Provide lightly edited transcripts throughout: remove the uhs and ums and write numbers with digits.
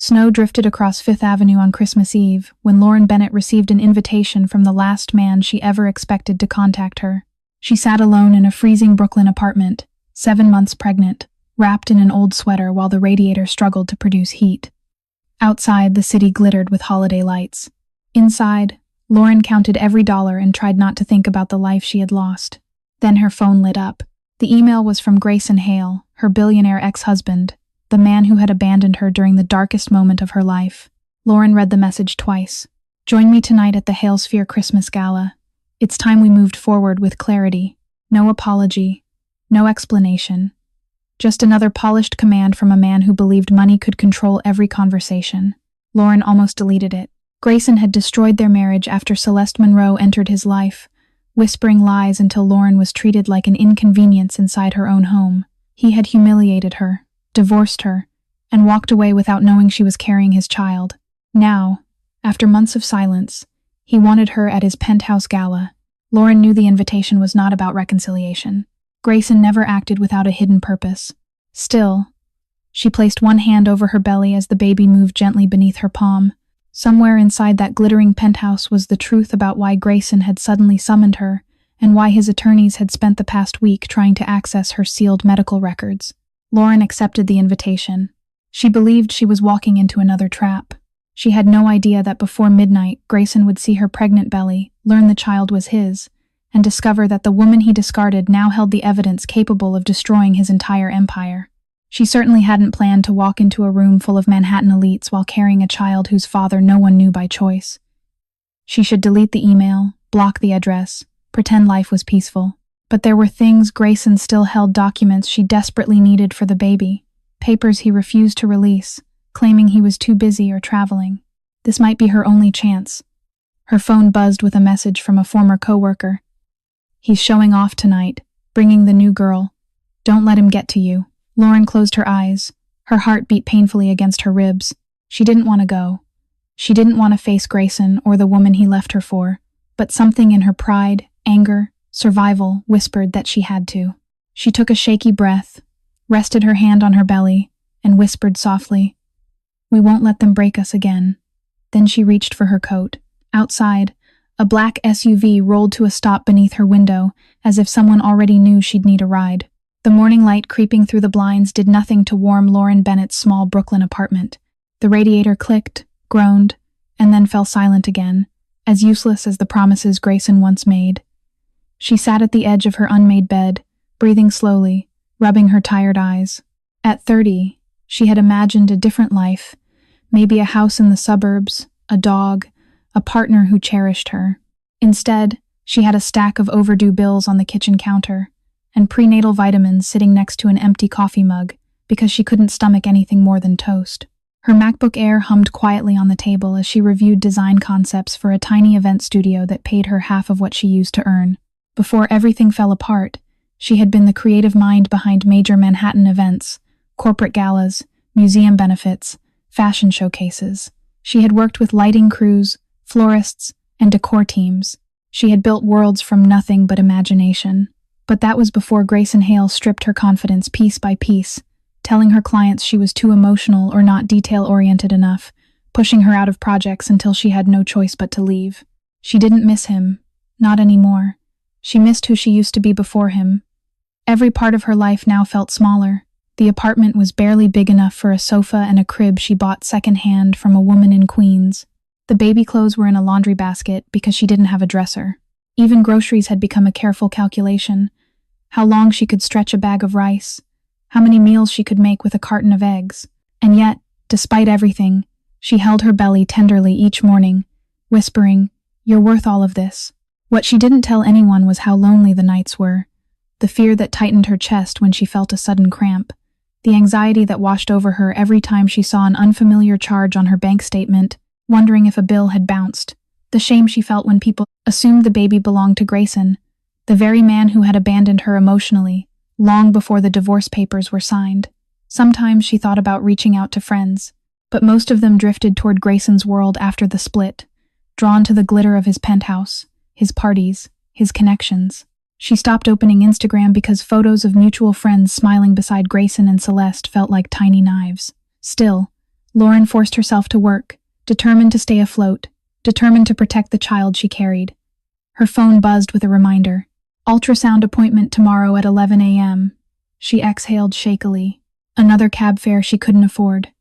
Snow drifted across Fifth Avenue on Christmas Eve when Lauren Bennett received an invitation from the last man she ever expected to contact her. She sat alone in a freezing Brooklyn apartment, 7 months pregnant, wrapped in an old sweater while the radiator struggled to produce heat. Outside, the city glittered with holiday lights. Inside, Lauren counted every dollar and tried not to think about the life she had lost. Then her phone lit up. The email was from Grayson Hale, her billionaire ex-husband, the man who had abandoned her during the darkest moment of her life. Lauren read the message twice. "Join me tonight at the Hale Sphere Christmas Gala. It's time we moved forward with clarity. No apology. No explanation. Just another polished command from a man who believed money could control every conversation." Lauren almost deleted it. Grayson had destroyed their marriage after Celeste Monroe entered his life, whispering lies until Lauren was treated like an inconvenience inside her own home. He had humiliated her, divorced her, and walked away without knowing she was carrying his child. Now, after months of silence, he wanted her at his penthouse gala. Lauren knew the invitation was not about reconciliation. Grayson never acted without a hidden purpose. Still, she placed one hand over her belly as the baby moved gently beneath her palm. Somewhere inside that glittering penthouse was the truth about why Grayson had suddenly summoned her and why his attorneys had spent the past week trying to access her sealed medical records. Lauren accepted the invitation. She believed she was walking into another trap. She had no idea that before midnight, Grayson would see her pregnant belly, learn the child was his, and discover that the woman he discarded now held the evidence capable of destroying his entire empire. She certainly hadn't planned to walk into a room full of Manhattan elites while carrying a child whose father no one knew by choice. She should delete the email, block the address, pretend life was peaceful. But there were things. Grayson still held documents she desperately needed for the baby, papers he refused to release, claiming he was too busy or traveling. This might be her only chance. Her phone buzzed with a message from a former coworker. "He's showing off tonight, bringing the new girl. Don't let him get to you." Lauren closed her eyes. Her heart beat painfully against her ribs. She didn't want to go. She didn't want to face Grayson or the woman he left her for, but something in her pride, anger, survival whispered that she had to. She took a shaky breath, rested her hand on her belly, and whispered softly, "We won't let them break us again." Then she reached for her coat. Outside, a black SUV rolled to a stop beneath her window, as if someone already knew she'd need a ride. The morning light creeping through the blinds did nothing to warm Lauren Bennett's small Brooklyn apartment. The radiator clicked, groaned, and then fell silent again, as useless as the promises Grayson once made. She sat at the edge of her unmade bed, breathing slowly, rubbing her tired eyes. At 30, she had imagined a different life, maybe a house in the suburbs, a dog, a partner who cherished her. Instead, she had a stack of overdue bills on the kitchen counter, and prenatal vitamins sitting next to an empty coffee mug because she couldn't stomach anything more than toast. Her MacBook Air hummed quietly on the table as she reviewed design concepts for a tiny event studio that paid her half of what she used to earn. Before everything fell apart, she had been the creative mind behind major Manhattan events, corporate galas, museum benefits, fashion showcases. She had worked with lighting crews, florists, and decor teams. She had built worlds from nothing but imagination. But that was before Grayson Hale stripped her confidence piece by piece, telling her clients she was too emotional or not detail-oriented enough, pushing her out of projects until she had no choice but to leave. She didn't miss him. Not anymore. She missed who she used to be before him. Every part of her life now felt smaller. The apartment was barely big enough for a sofa and a crib she bought secondhand from a woman in Queens. The baby clothes were in a laundry basket because she didn't have a dresser. Even groceries had become a careful calculation. How long she could stretch a bag of rice, how many meals she could make with a carton of eggs. And yet, despite everything, she held her belly tenderly each morning, whispering, "You're worth all of this." What she didn't tell anyone was how lonely the nights were, the fear that tightened her chest when she felt a sudden cramp, the anxiety that washed over her every time she saw an unfamiliar charge on her bank statement, wondering if a bill had bounced, the shame she felt when people assumed the baby belonged to Grayson, the very man who had abandoned her emotionally, long before the divorce papers were signed. Sometimes she thought about reaching out to friends, but most of them drifted toward Grayson's world after the split, drawn to the glitter of his penthouse, his parties, his connections. She stopped opening Instagram because photos of mutual friends smiling beside Grayson and Celeste felt like tiny knives. Still, Lauren forced herself to work, determined to stay afloat, determined to protect the child she carried. Her phone buzzed with a reminder. Ultrasound appointment tomorrow at 11 a.m. She exhaled shakily. Another cab fare she couldn't afford.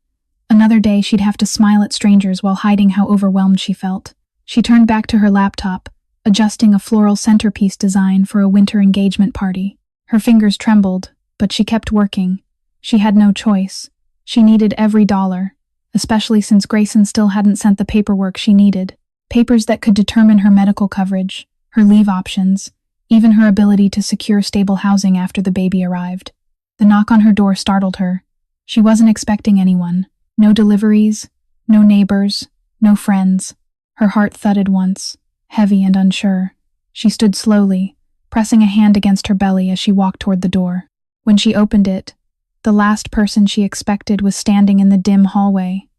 Another day she'd have to smile at strangers while hiding how overwhelmed she felt. She turned back to her laptop, adjusting a floral centerpiece design for a winter engagement party. Her fingers trembled, but she kept working. She had no choice. She needed every dollar, especially since Grayson still hadn't sent the paperwork she needed. Papers that could determine her medical coverage, her leave options, even her ability to secure stable housing after the baby arrived. The knock on her door startled her. She wasn't expecting anyone. No deliveries, no neighbors, no friends. Her heart thudded once, heavy and unsure. She stood slowly, pressing a hand against her belly as she walked toward the door. When she opened it, the last person she expected was standing in the dim hallway.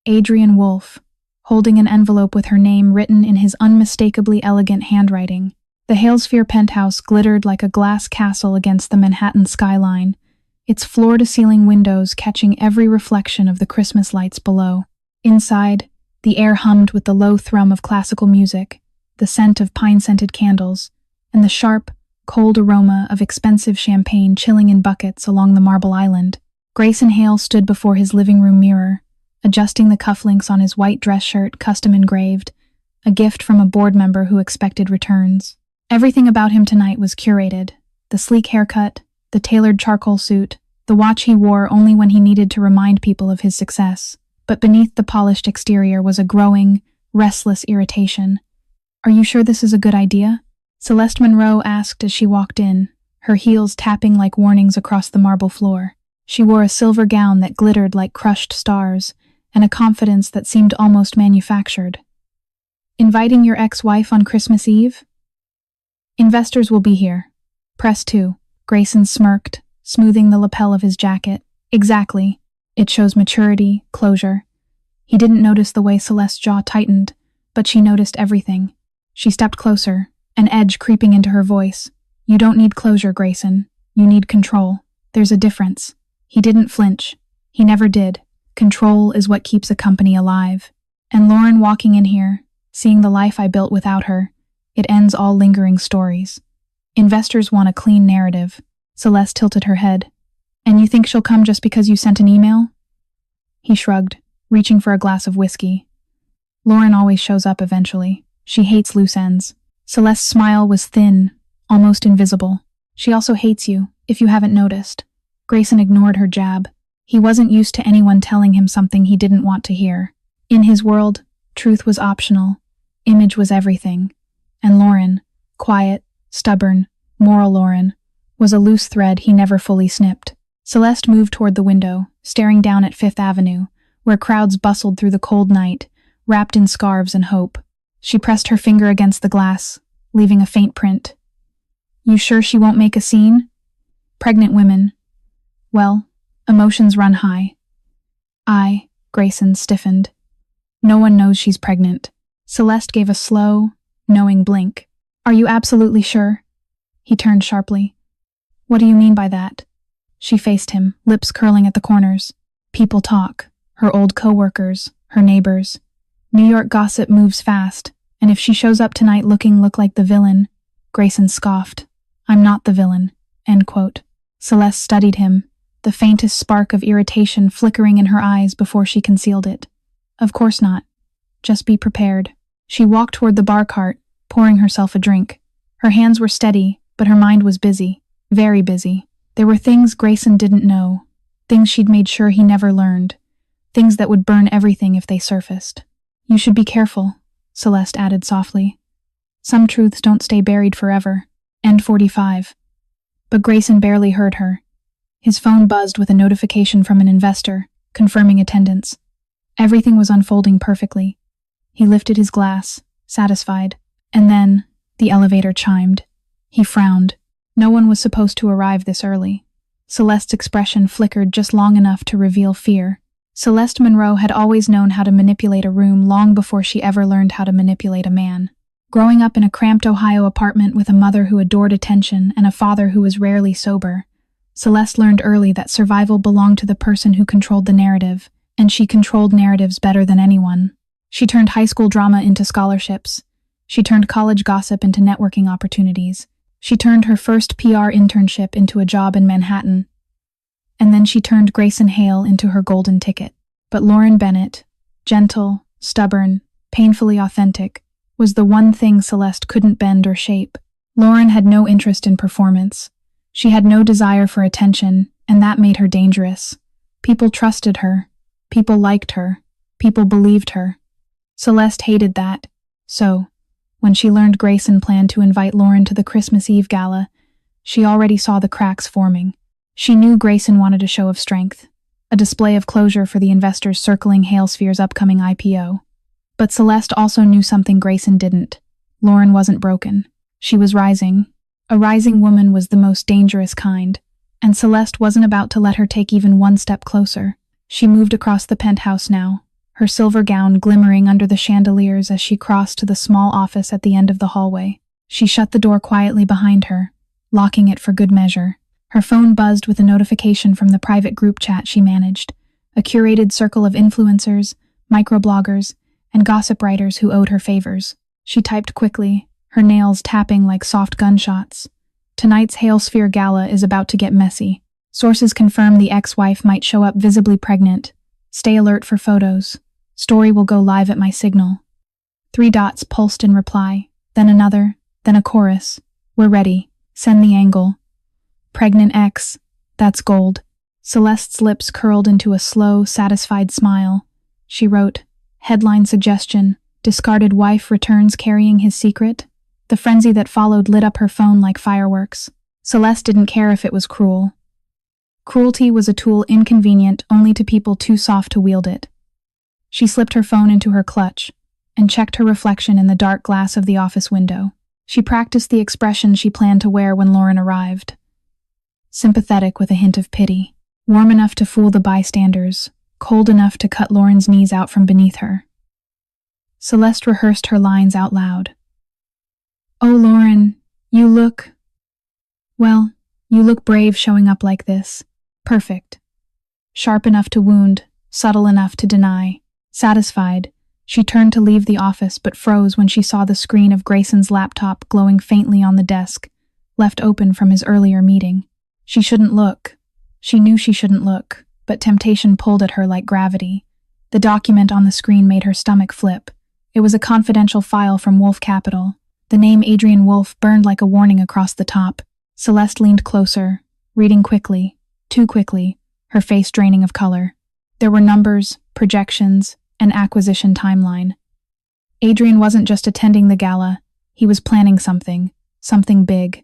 Adrian Wolfe, holding an envelope with her name written in his unmistakably elegant handwriting. The Halesphere penthouse glittered like a glass castle against the Manhattan skyline, its floor-to-ceiling windows catching every reflection of the Christmas lights below. Inside, the air hummed with the low thrum of classical music, the scent of pine-scented candles, and the sharp, cold aroma of expensive champagne chilling in buckets along the marble island. Grayson Hale stood before his living room mirror, adjusting the cufflinks on his white dress shirt custom engraved, a gift from a board member who expected returns. Everything about him tonight was curated. The sleek haircut, the tailored charcoal suit, the watch he wore only when he needed to remind people of his success. But beneath the polished exterior was a growing, restless irritation. "Are you sure this is a good idea?" Celeste Monroe asked as she walked in, her heels tapping like warnings across the marble floor. She wore a silver gown that glittered like crushed stars, and a confidence that seemed almost manufactured. "Inviting your ex-wife on Christmas Eve?" "Investors will be here. Press 2. Grayson smirked, smoothing the lapel of his jacket. "Exactly. It shows maturity, closure." He didn't notice the way Celeste's jaw tightened, but she noticed everything. She stepped closer, an edge creeping into her voice. "You don't need closure, Grayson. You need control. There's a difference." He didn't flinch. He never did. Control is what keeps a company alive. And Lauren walking in here, seeing the life I built without her, it ends all lingering stories. Investors want a clean narrative. Celeste tilted her head. "And you think she'll come just because you sent an email?" He shrugged, reaching for a glass of whiskey. "Lauren always shows up eventually. She hates loose ends." Celeste's smile was thin, almost invisible. "She also hates you, if you haven't noticed." Grayson ignored her jab. He wasn't used to anyone telling him something he didn't want to hear. In his world, truth was optional. Image was everything. And Lauren, quiet, stubborn, moral Lauren, was a loose thread he never fully snipped. Celeste moved toward the window, staring down at Fifth Avenue, where crowds bustled through the cold night, wrapped in scarves and hope. She pressed her finger against the glass, leaving a faint print. "You sure she won't make a scene?" "Pregnant women. Well, emotions run high." Grayson stiffened. "No one knows she's pregnant." Celeste gave a slow, knowing blink. "Are you absolutely sure?" He turned sharply. "What do you mean by that?" She faced him, lips curling at the corners. "People talk. Her old co-workers, her neighbors. New York gossip moves fast, and if she shows up tonight looking like the villain..." Grayson scoffed. "I'm not the villain." End quote. Celeste studied him, the faintest spark of irritation flickering in her eyes before she concealed it. "Of course not. Just be prepared." She walked toward the bar cart, pouring herself a drink. Her hands were steady, but her mind was busy. Very busy. There were things Grayson didn't know, things she'd made sure he never learned, things that would burn everything if they surfaced. "You should be careful," Celeste added softly. "Some truths don't stay buried forever." End 45. But Grayson barely heard her. His phone buzzed with a notification from an investor, confirming attendance. Everything was unfolding perfectly. He lifted his glass, satisfied, and then the elevator chimed. He frowned. No one was supposed to arrive this early. Celeste's expression flickered just long enough to reveal fear. Celeste Monroe had always known how to manipulate a room long before she ever learned how to manipulate a man. Growing up in a cramped Ohio apartment with a mother who adored attention and a father who was rarely sober, Celeste learned early that survival belonged to the person who controlled the narrative, and she controlled narratives better than anyone. She turned high school drama into scholarships. She turned college gossip into networking opportunities. She turned her first PR internship into a job in Manhattan. And then she turned Grayson Hale into her golden ticket. But Lauren Bennett, gentle, stubborn, painfully authentic, was the one thing Celeste couldn't bend or shape. Lauren had no interest in performance. She had no desire for attention, and that made her dangerous. People trusted her. People liked her. People believed her. Celeste hated that. So, when she learned Grayson planned to invite Lauren to the Christmas Eve gala, she already saw the cracks forming. She knew Grayson wanted a show of strength, a display of closure for the investors circling Halesphere's upcoming IPO. But Celeste also knew something Grayson didn't. Lauren wasn't broken. She was rising. A rising woman was the most dangerous kind, and Celeste wasn't about to let her take even one step closer. She moved across the penthouse now, her silver gown glimmering under the chandeliers as she crossed to the small office at the end of the hallway. She shut the door quietly behind her, locking it for good measure. Her phone buzzed with a notification from the private group chat she managed, a curated circle of influencers, microbloggers, and gossip writers who owed her favors. She typed quickly, her nails tapping like soft gunshots. Tonight's Halesphere Gala is about to get messy. Sources confirm the ex-wife might show up visibly pregnant. Stay alert for photos. Story will go live at my signal. 3 dots pulsed in reply, then another, then a chorus. We're ready. Send the angle. Pregnant ex. That's gold. Celeste's lips curled into a slow, satisfied smile. She wrote, headline suggestion, discarded wife returns carrying his secret. The frenzy that followed lit up her phone like fireworks. Celeste didn't care if it was cruel. Cruelty was a tool inconvenient only to people too soft to wield it. She slipped her phone into her clutch and checked her reflection in the dark glass of the office window. She practiced the expression she planned to wear when Lauren arrived. Sympathetic with a hint of pity, warm enough to fool the bystanders, cold enough to cut Lauren's knees out from beneath her. Celeste rehearsed her lines out loud. Oh, Lauren, you look brave showing up like this. Perfect. Sharp enough to wound, subtle enough to deny. Satisfied, she turned to leave the office but froze when she saw the screen of Grayson's laptop glowing faintly on the desk, left open from his earlier meeting. She shouldn't look. She knew she shouldn't look, but temptation pulled at her like gravity. The document on the screen made her stomach flip. It was a confidential file from Wolf Capital. The name Adrian Wolf burned like a warning across the top. Celeste leaned closer, reading quickly, too quickly, her face draining of color. There were numbers, projections, and acquisition timeline. Adrian wasn't just attending the gala, he was planning something big.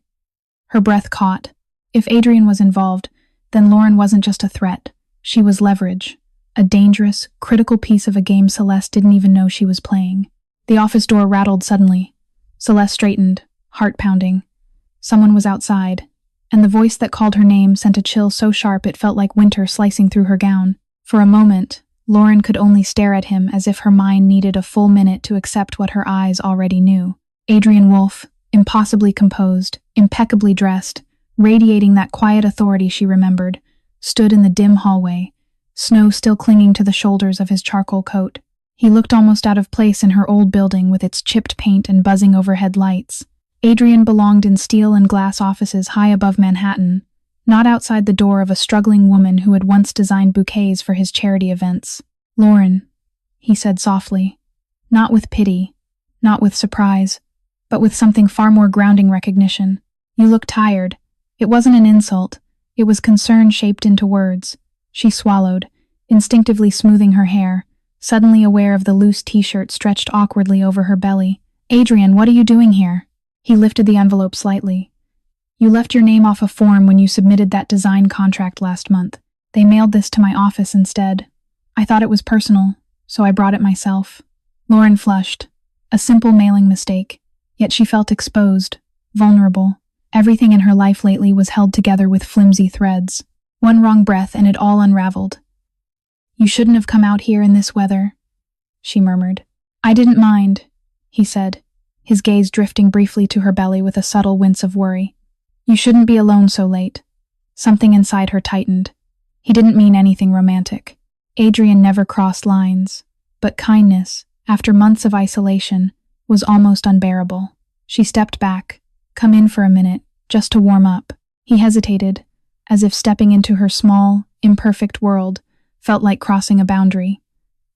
Her breath caught. If Adrian was involved, then Lauren wasn't just a threat. She was leverage, a dangerous, critical piece of a game Celeste didn't even know she was playing. The office door rattled suddenly. Celeste straightened, heart pounding. Someone was outside, and the voice that called her name sent a chill so sharp it felt like winter slicing through her gown. For a moment, Lauren could only stare at him as if her mind needed a full minute to accept what her eyes already knew. Adrian Wolf, impossibly composed, impeccably dressed, radiating that quiet authority she remembered, stood in the dim hallway, snow still clinging to the shoulders of his charcoal coat. He looked almost out of place in her old building with its chipped paint and buzzing overhead lights. Adrian belonged in steel and glass offices high above Manhattan, not outside the door of a struggling woman who had once designed bouquets for his charity events. Lauren, he said softly, not with pity, not with surprise, but with something far more grounding recognition. You look tired. It wasn't an insult. It was concern shaped into words. She swallowed, instinctively smoothing her hair, suddenly aware of the loose t-shirt stretched awkwardly over her belly. Adrian, what are you doing here? He lifted the envelope slightly. You left your name off a form when you submitted that design contract last month. They mailed this to my office instead. I thought it was personal, so I brought it myself. Lauren flushed. A simple mailing mistake. Yet she felt exposed, vulnerable. Everything in her life lately was held together with flimsy threads. One wrong breath and it all unraveled. You shouldn't have come out here in this weather, she murmured. I didn't mind, he said, his gaze drifting briefly to her belly with a subtle wince of worry. You shouldn't be alone so late. Something inside her tightened. He didn't mean anything romantic. Adrian never crossed lines, but kindness, after months of isolation, was almost unbearable. She stepped back. Come in for a minute, just to warm up. He hesitated, as if stepping into her small, imperfect world felt like crossing a boundary.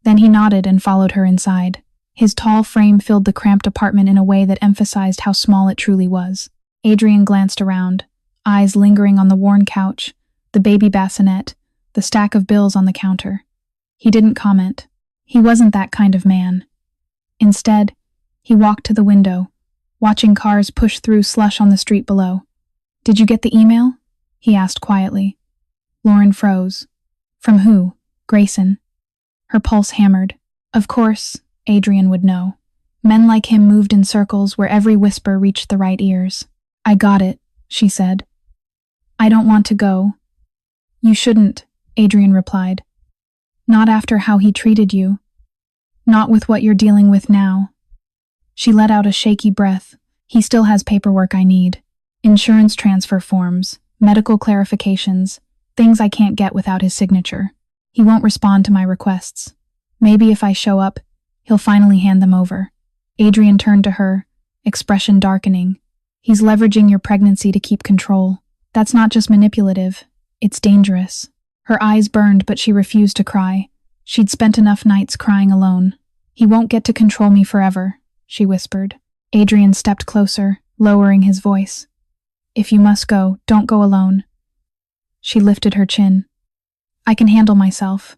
Then he nodded and followed her inside. His tall frame filled the cramped apartment in a way that emphasized how small it truly was. Adrian glanced around, eyes lingering on the worn couch, the baby bassinet, the stack of bills on the counter. He didn't comment. He wasn't that kind of man. Instead, he walked to the window, watching cars push through slush on the street below. "Did you get the email?" he asked quietly. Lauren froze. From who? Grayson. Her pulse hammered. Of course, Adrian would know. Men like him moved in circles where every whisper reached the right ears. "I got it," she said. "I don't want to go." "You shouldn't," Adrian replied. "Not after how he treated you. Not with what you're dealing with now." She let out a shaky breath. "He still has paperwork I need. Insurance transfer forms, medical clarifications, things I can't get without his signature. He won't respond to my requests. Maybe if I show up, he'll finally hand them over." Adrian turned to her, expression darkening. "He's leveraging your pregnancy to keep control. That's not just manipulative, it's dangerous." Her eyes burned, but she refused to cry. She'd spent enough nights crying alone. "He won't get to control me forever," she whispered. Adrian stepped closer, lowering his voice. "If you must go, don't go alone." She lifted her chin. "I can handle myself."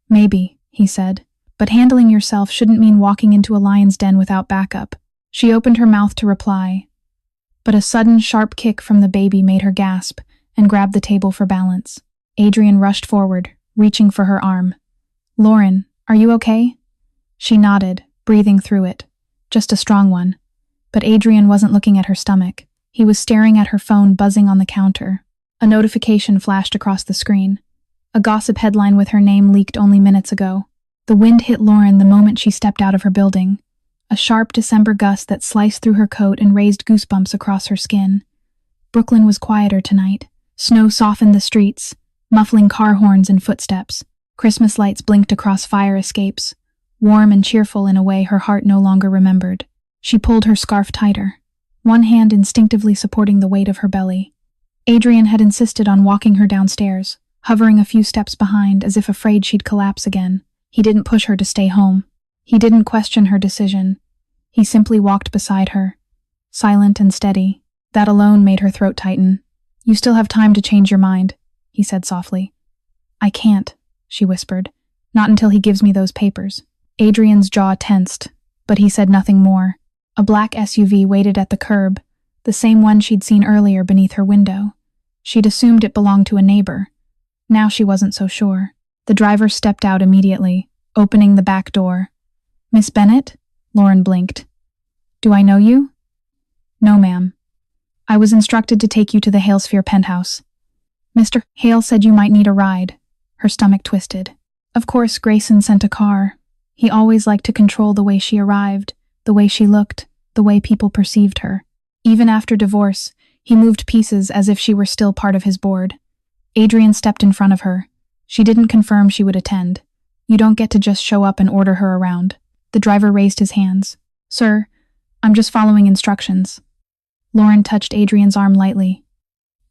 "Maybe," he said, "but handling yourself shouldn't mean walking into a lion's den without backup." She opened her mouth to reply, but a sudden sharp kick from the baby made her gasp and grab the table for balance. Adrian rushed forward, reaching for her arm. "Lauren, are you okay?" She nodded, breathing through it. Just a strong one. But Adrian wasn't looking at her stomach. He was staring at her phone buzzing on the counter. A notification flashed across the screen. A gossip headline with her name leaked only minutes ago. The wind hit Lauren the moment she stepped out of her building. A sharp December gust that sliced through her coat and raised goosebumps across her skin. Brooklyn was quieter tonight. Snow softened the streets, muffling car horns and footsteps. Christmas lights blinked across fire escapes, warm and cheerful in a way her heart no longer remembered. She pulled her scarf tighter, one hand instinctively supporting the weight of her belly. Adrian had insisted on walking her downstairs, hovering a few steps behind as if afraid she'd collapse again. He didn't push her to stay home. He didn't question her decision. He simply walked beside her, silent and steady. That alone made her throat tighten. "You still have time to change your mind," he said softly. "I can't," she whispered. "Not until he gives me those papers." Adrian's jaw tensed, but he said nothing more. A black SUV waited at the curb, the same one she'd seen earlier beneath her window. She'd assumed it belonged to a neighbor. Now she wasn't so sure. The driver stepped out immediately, opening the back door. "Miss Bennett?" Lauren blinked. "Do I know you?" "No, ma'am. I was instructed to take you to the Halesphere penthouse. Mr. Hale said you might need a ride." Her stomach twisted. Of course, Grayson sent a car. He always liked to control the way she arrived, the way she looked, the way people perceived her. Even after divorce, he moved pieces as if she were still part of his board. Adrian stepped in front of her. She didn't confirm she would attend. "You don't get to just show up and order her around." The driver raised his hands. "Sir, I'm just following instructions." Lauren touched Adrian's arm lightly.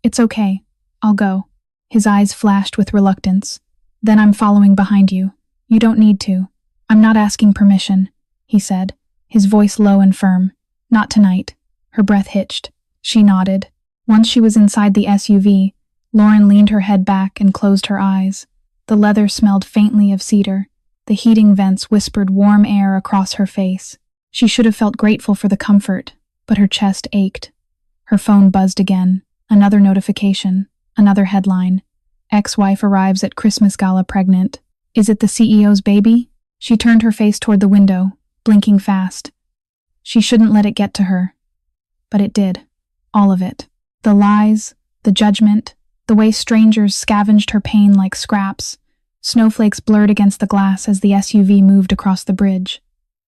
"It's okay. I'll go." His eyes flashed with reluctance. "Then I'm following behind you. You don't need to." "I'm not asking permission," he said, his voice low and firm. "Not tonight." Her breath hitched. She nodded. Once she was inside the SUV, Lauren leaned her head back and closed her eyes. The leather smelled faintly of cedar. The heating vents whispered warm air across her face. She should have felt grateful for the comfort, but her chest ached. Her phone buzzed again. Another notification. Another headline. "Ex-wife arrives at Christmas Gala pregnant. Is it the CEO's baby?" She turned her face toward the window, blinking fast. She shouldn't let it get to her. But it did. All of it. The lies, the judgment, the way strangers scavenged her pain like scraps. Snowflakes blurred against the glass as the SUV moved across the bridge.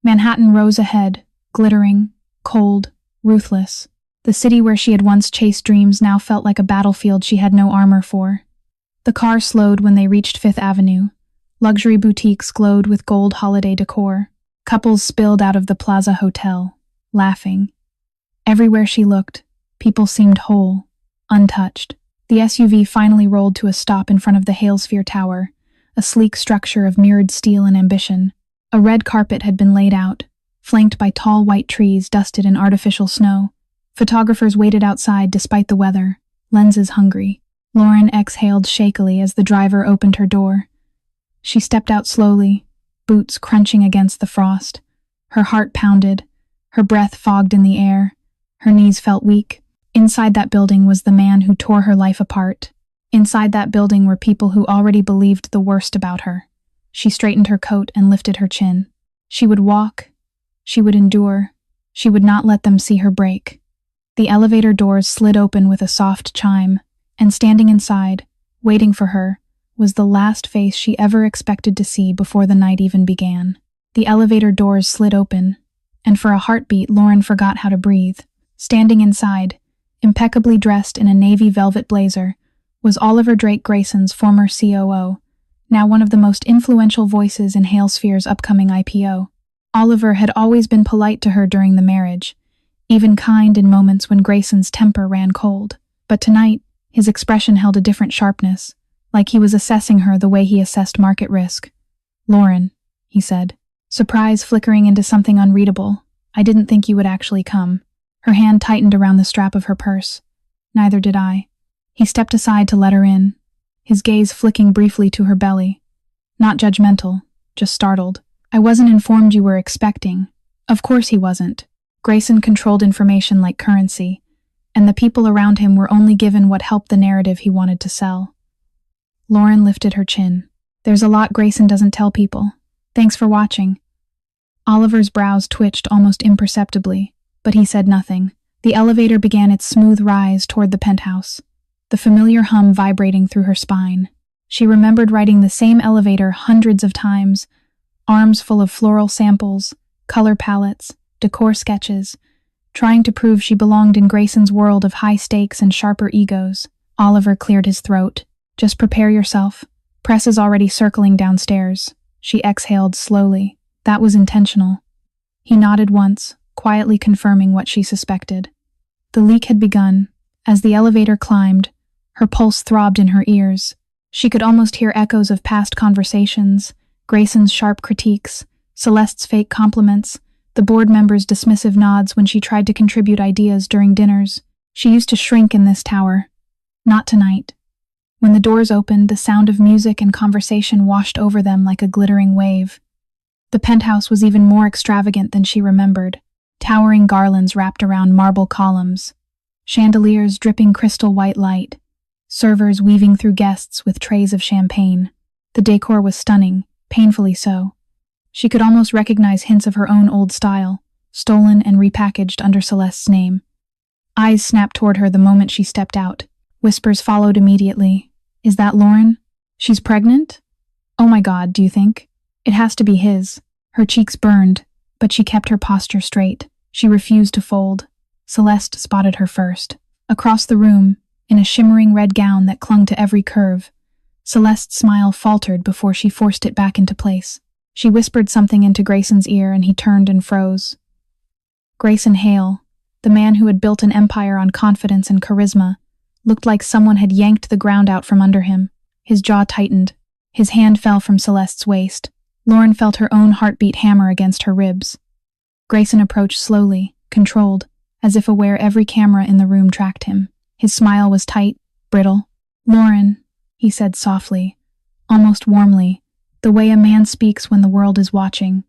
Manhattan rose ahead, glittering, cold, ruthless. The city where she had once chased dreams now felt like a battlefield she had no armor for. The car slowed when they reached Fifth Avenue, Luxury boutiques glowed with gold holiday decor. Couples spilled out of the Plaza Hotel, laughing. Everywhere she looked, people seemed whole, untouched. The SUV finally rolled to a stop in front of the Halesphere Tower, a sleek structure of mirrored steel and ambition. A red carpet had been laid out, flanked by tall white trees dusted in artificial snow. Photographers waited outside despite the weather, lenses hungry. Lauren exhaled shakily as the driver opened her door. She stepped out slowly, boots crunching against the frost. Her heart pounded, her breath fogged in the air. Her knees felt weak. Inside that building was the man who tore her life apart. Inside that building were people who already believed the worst about her. She straightened her coat and lifted her chin. She would walk. She would endure. She would not let them see her break. The elevator doors slid open with a soft chime, and standing inside, waiting for her, was the last face she ever expected to see before the night even began. The elevator doors slid open, and for a heartbeat Lauren forgot how to breathe. Standing inside, impeccably dressed in a navy velvet blazer, was Oliver Drake Grayson's former COO, now one of the most influential voices in Halesphere's upcoming IPO. Oliver had always been polite to her during the marriage, even kind in moments when Grayson's temper ran cold. But tonight, his expression held a different sharpness, like he was assessing her the way he assessed market risk. "Lauren," he said, surprise flickering into something unreadable, "I didn't think you would actually come." Her hand tightened around the strap of her purse. "Neither did I." He stepped aside to let her in, his gaze flicking briefly to her belly. Not judgmental, just startled. "I wasn't informed you were expecting." Of course he wasn't. Grayson controlled information like currency, and the people around him were only given what helped the narrative he wanted to sell. Lauren lifted her chin. "There's a lot Grayson doesn't tell people. Thanks for watching." Oliver's brows twitched almost imperceptibly, but he said nothing. The elevator began its smooth rise toward the penthouse, the familiar hum vibrating through her spine. She remembered riding the same elevator hundreds of times, arms full of floral samples, color palettes, decor sketches, trying to prove she belonged in Grayson's world of high stakes and sharper egos. Oliver cleared his throat. "Just prepare yourself. Press is already circling downstairs." She exhaled slowly. That was intentional. He nodded once, quietly confirming what she suspected. The leak had begun. As the elevator climbed, her pulse throbbed in her ears. She could almost hear echoes of past conversations, Grayson's sharp critiques, Celeste's fake compliments, the board members' dismissive nods when she tried to contribute ideas during dinners. She used to shrink in this tower. Not tonight. When the doors opened, the sound of music and conversation washed over them like a glittering wave. The penthouse was even more extravagant than she remembered. Towering garlands wrapped around marble columns, chandeliers dripping crystal white light, servers weaving through guests with trays of champagne. The decor was stunning, painfully so. She could almost recognize hints of her own old style, stolen and repackaged under Celeste's name. Eyes snapped toward her the moment she stepped out. Whispers followed immediately. "Is that Lauren? She's pregnant? Oh my God, do you think? It has to be his." Her cheeks burned, but she kept her posture straight. She refused to fold. Celeste spotted her first. Across the room, in a shimmering red gown that clung to every curve, Celeste's smile faltered before she forced it back into place. She whispered something into Grayson's ear and he turned and froze. Grayson Hale, the man who had built an empire on confidence and charisma, looked like someone had yanked the ground out from under him. His jaw tightened. His hand fell from Celeste's waist. Lauren felt her own heartbeat hammer against her ribs. Grayson approached slowly, controlled, as if aware every camera in the room tracked him. His smile was tight, brittle. "Lauren," he said softly, almost warmly, the way a man speaks when the world is watching.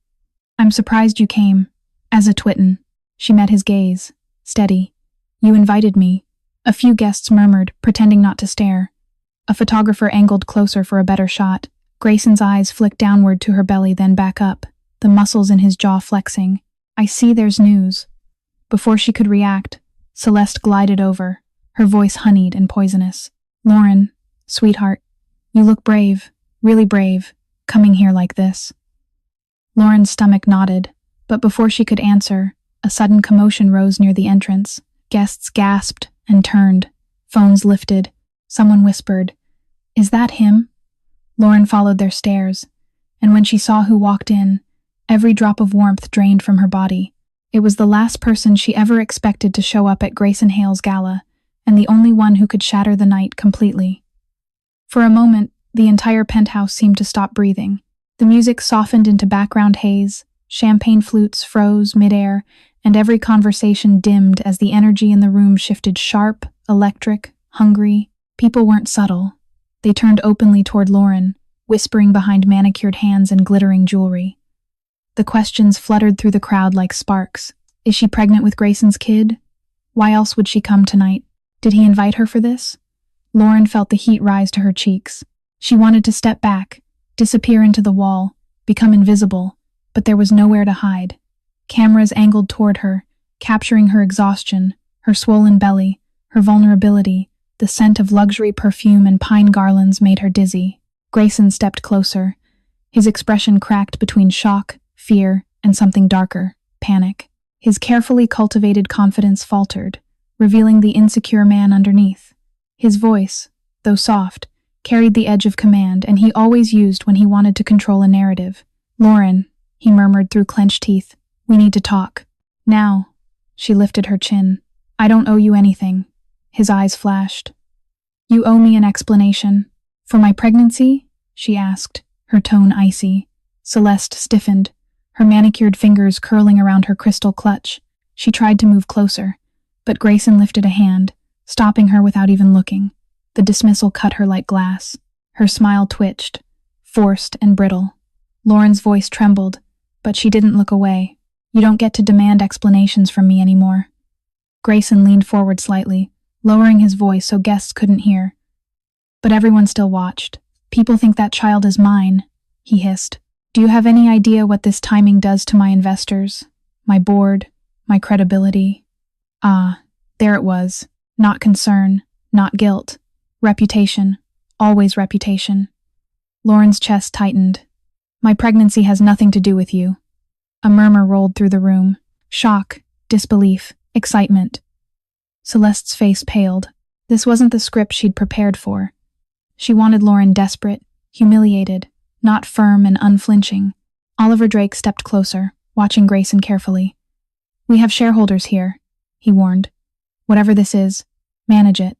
"I'm surprised you came. As a twitten." She met his gaze, steady. "You invited me." A few guests murmured, pretending not to stare. A photographer angled closer for a better shot. Grayson's eyes flicked downward to her belly, then back up, the muscles in his jaw flexing. "I see there's news." Before she could react, Celeste glided over, her voice honeyed and poisonous. "Lauren, sweetheart, you look brave, really brave, coming here like this." Lauren's stomach knotted, but before she could answer, a sudden commotion rose near the entrance. Guests gasped and turned. Phones lifted. Someone whispered, "Is that him?" Lauren followed their stares. and when she saw who walked in, every drop of warmth drained from her body. It was the last person she ever expected to show up at Grayson Hale's gala, and the only one who could shatter the night completely. For a moment, the entire penthouse seemed to stop breathing. The music softened into background haze, champagne flutes froze midair, and every conversation dimmed as the energy in the room shifted sharp, electric, hungry. People weren't subtle. They turned openly toward Lauren, whispering behind manicured hands and glittering jewelry. The questions fluttered through the crowd like sparks. Is she pregnant with Grayson's kid? Why else would she come tonight? Did he invite her for this? Lauren felt the heat rise to her cheeks. She wanted to step back, disappear into the wall, become invisible, but there was nowhere to hide. Cameras angled toward her, capturing her exhaustion, her swollen belly, her vulnerability. The scent of luxury perfume and pine garlands made her dizzy. Grayson stepped closer. His expression cracked between shock, fear, and something darker, panic. His carefully cultivated confidence faltered, revealing the insecure man underneath. His voice, though soft, carried the edge of command, and he always used when he wanted to control a narrative. "Lauren," he murmured through clenched teeth, "we need to talk. Now." She lifted her chin. "I don't owe you anything." His eyes flashed. "You owe me an explanation." "For my pregnancy?" she asked, her tone icy. Celeste stiffened, her manicured fingers curling around her crystal clutch. She tried to move closer, but Grayson lifted a hand, stopping her without even looking. The dismissal cut her like glass. Her smile twitched, forced and brittle. Lauren's voice trembled, but she didn't look away. "You don't get to demand explanations from me anymore." Grayson leaned forward slightly, lowering his voice so guests couldn't hear. But everyone still watched. "People think that child is mine," he hissed. "Do you have any idea what this timing does to my investors, my board, my credibility?" Ah, there it was. Not concern, not guilt. Reputation. Always reputation. Lauren's chest tightened. "My pregnancy has nothing to do with you." A murmur rolled through the room. Shock, disbelief, excitement. Celeste's face paled. This wasn't the script she'd prepared for. She wanted Lauren desperate, humiliated, not firm and unflinching. Oliver Drake stepped closer, watching Grayson carefully. "We have shareholders here," he warned. "Whatever this is, manage it."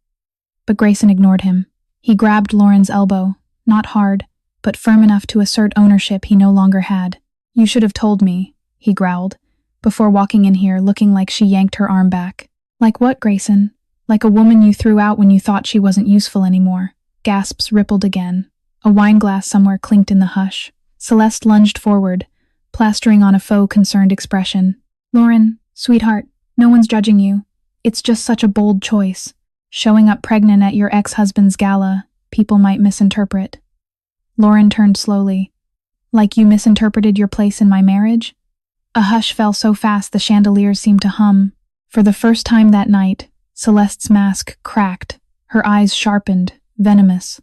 But Grayson ignored him. He grabbed Lauren's elbow, not hard, but firm enough to assert ownership he no longer had. "You should have told me," he growled, before walking in here looking like she yanked her arm back. "Like what, Grayson? Like a woman you threw out when you thought she wasn't useful anymore." Gasps rippled again. A wine glass somewhere clinked in the hush. Celeste lunged forward, plastering on a faux concerned expression. "Lauren, sweetheart, no one's judging you. It's just such a bold choice. Showing up pregnant at your ex-husband's gala, people might misinterpret." Lauren turned slowly. "Like you misinterpreted your place in my marriage?" A hush fell so fast the chandeliers seemed to hum. For the first time that night, Celeste's mask cracked, her eyes sharpened, venomous.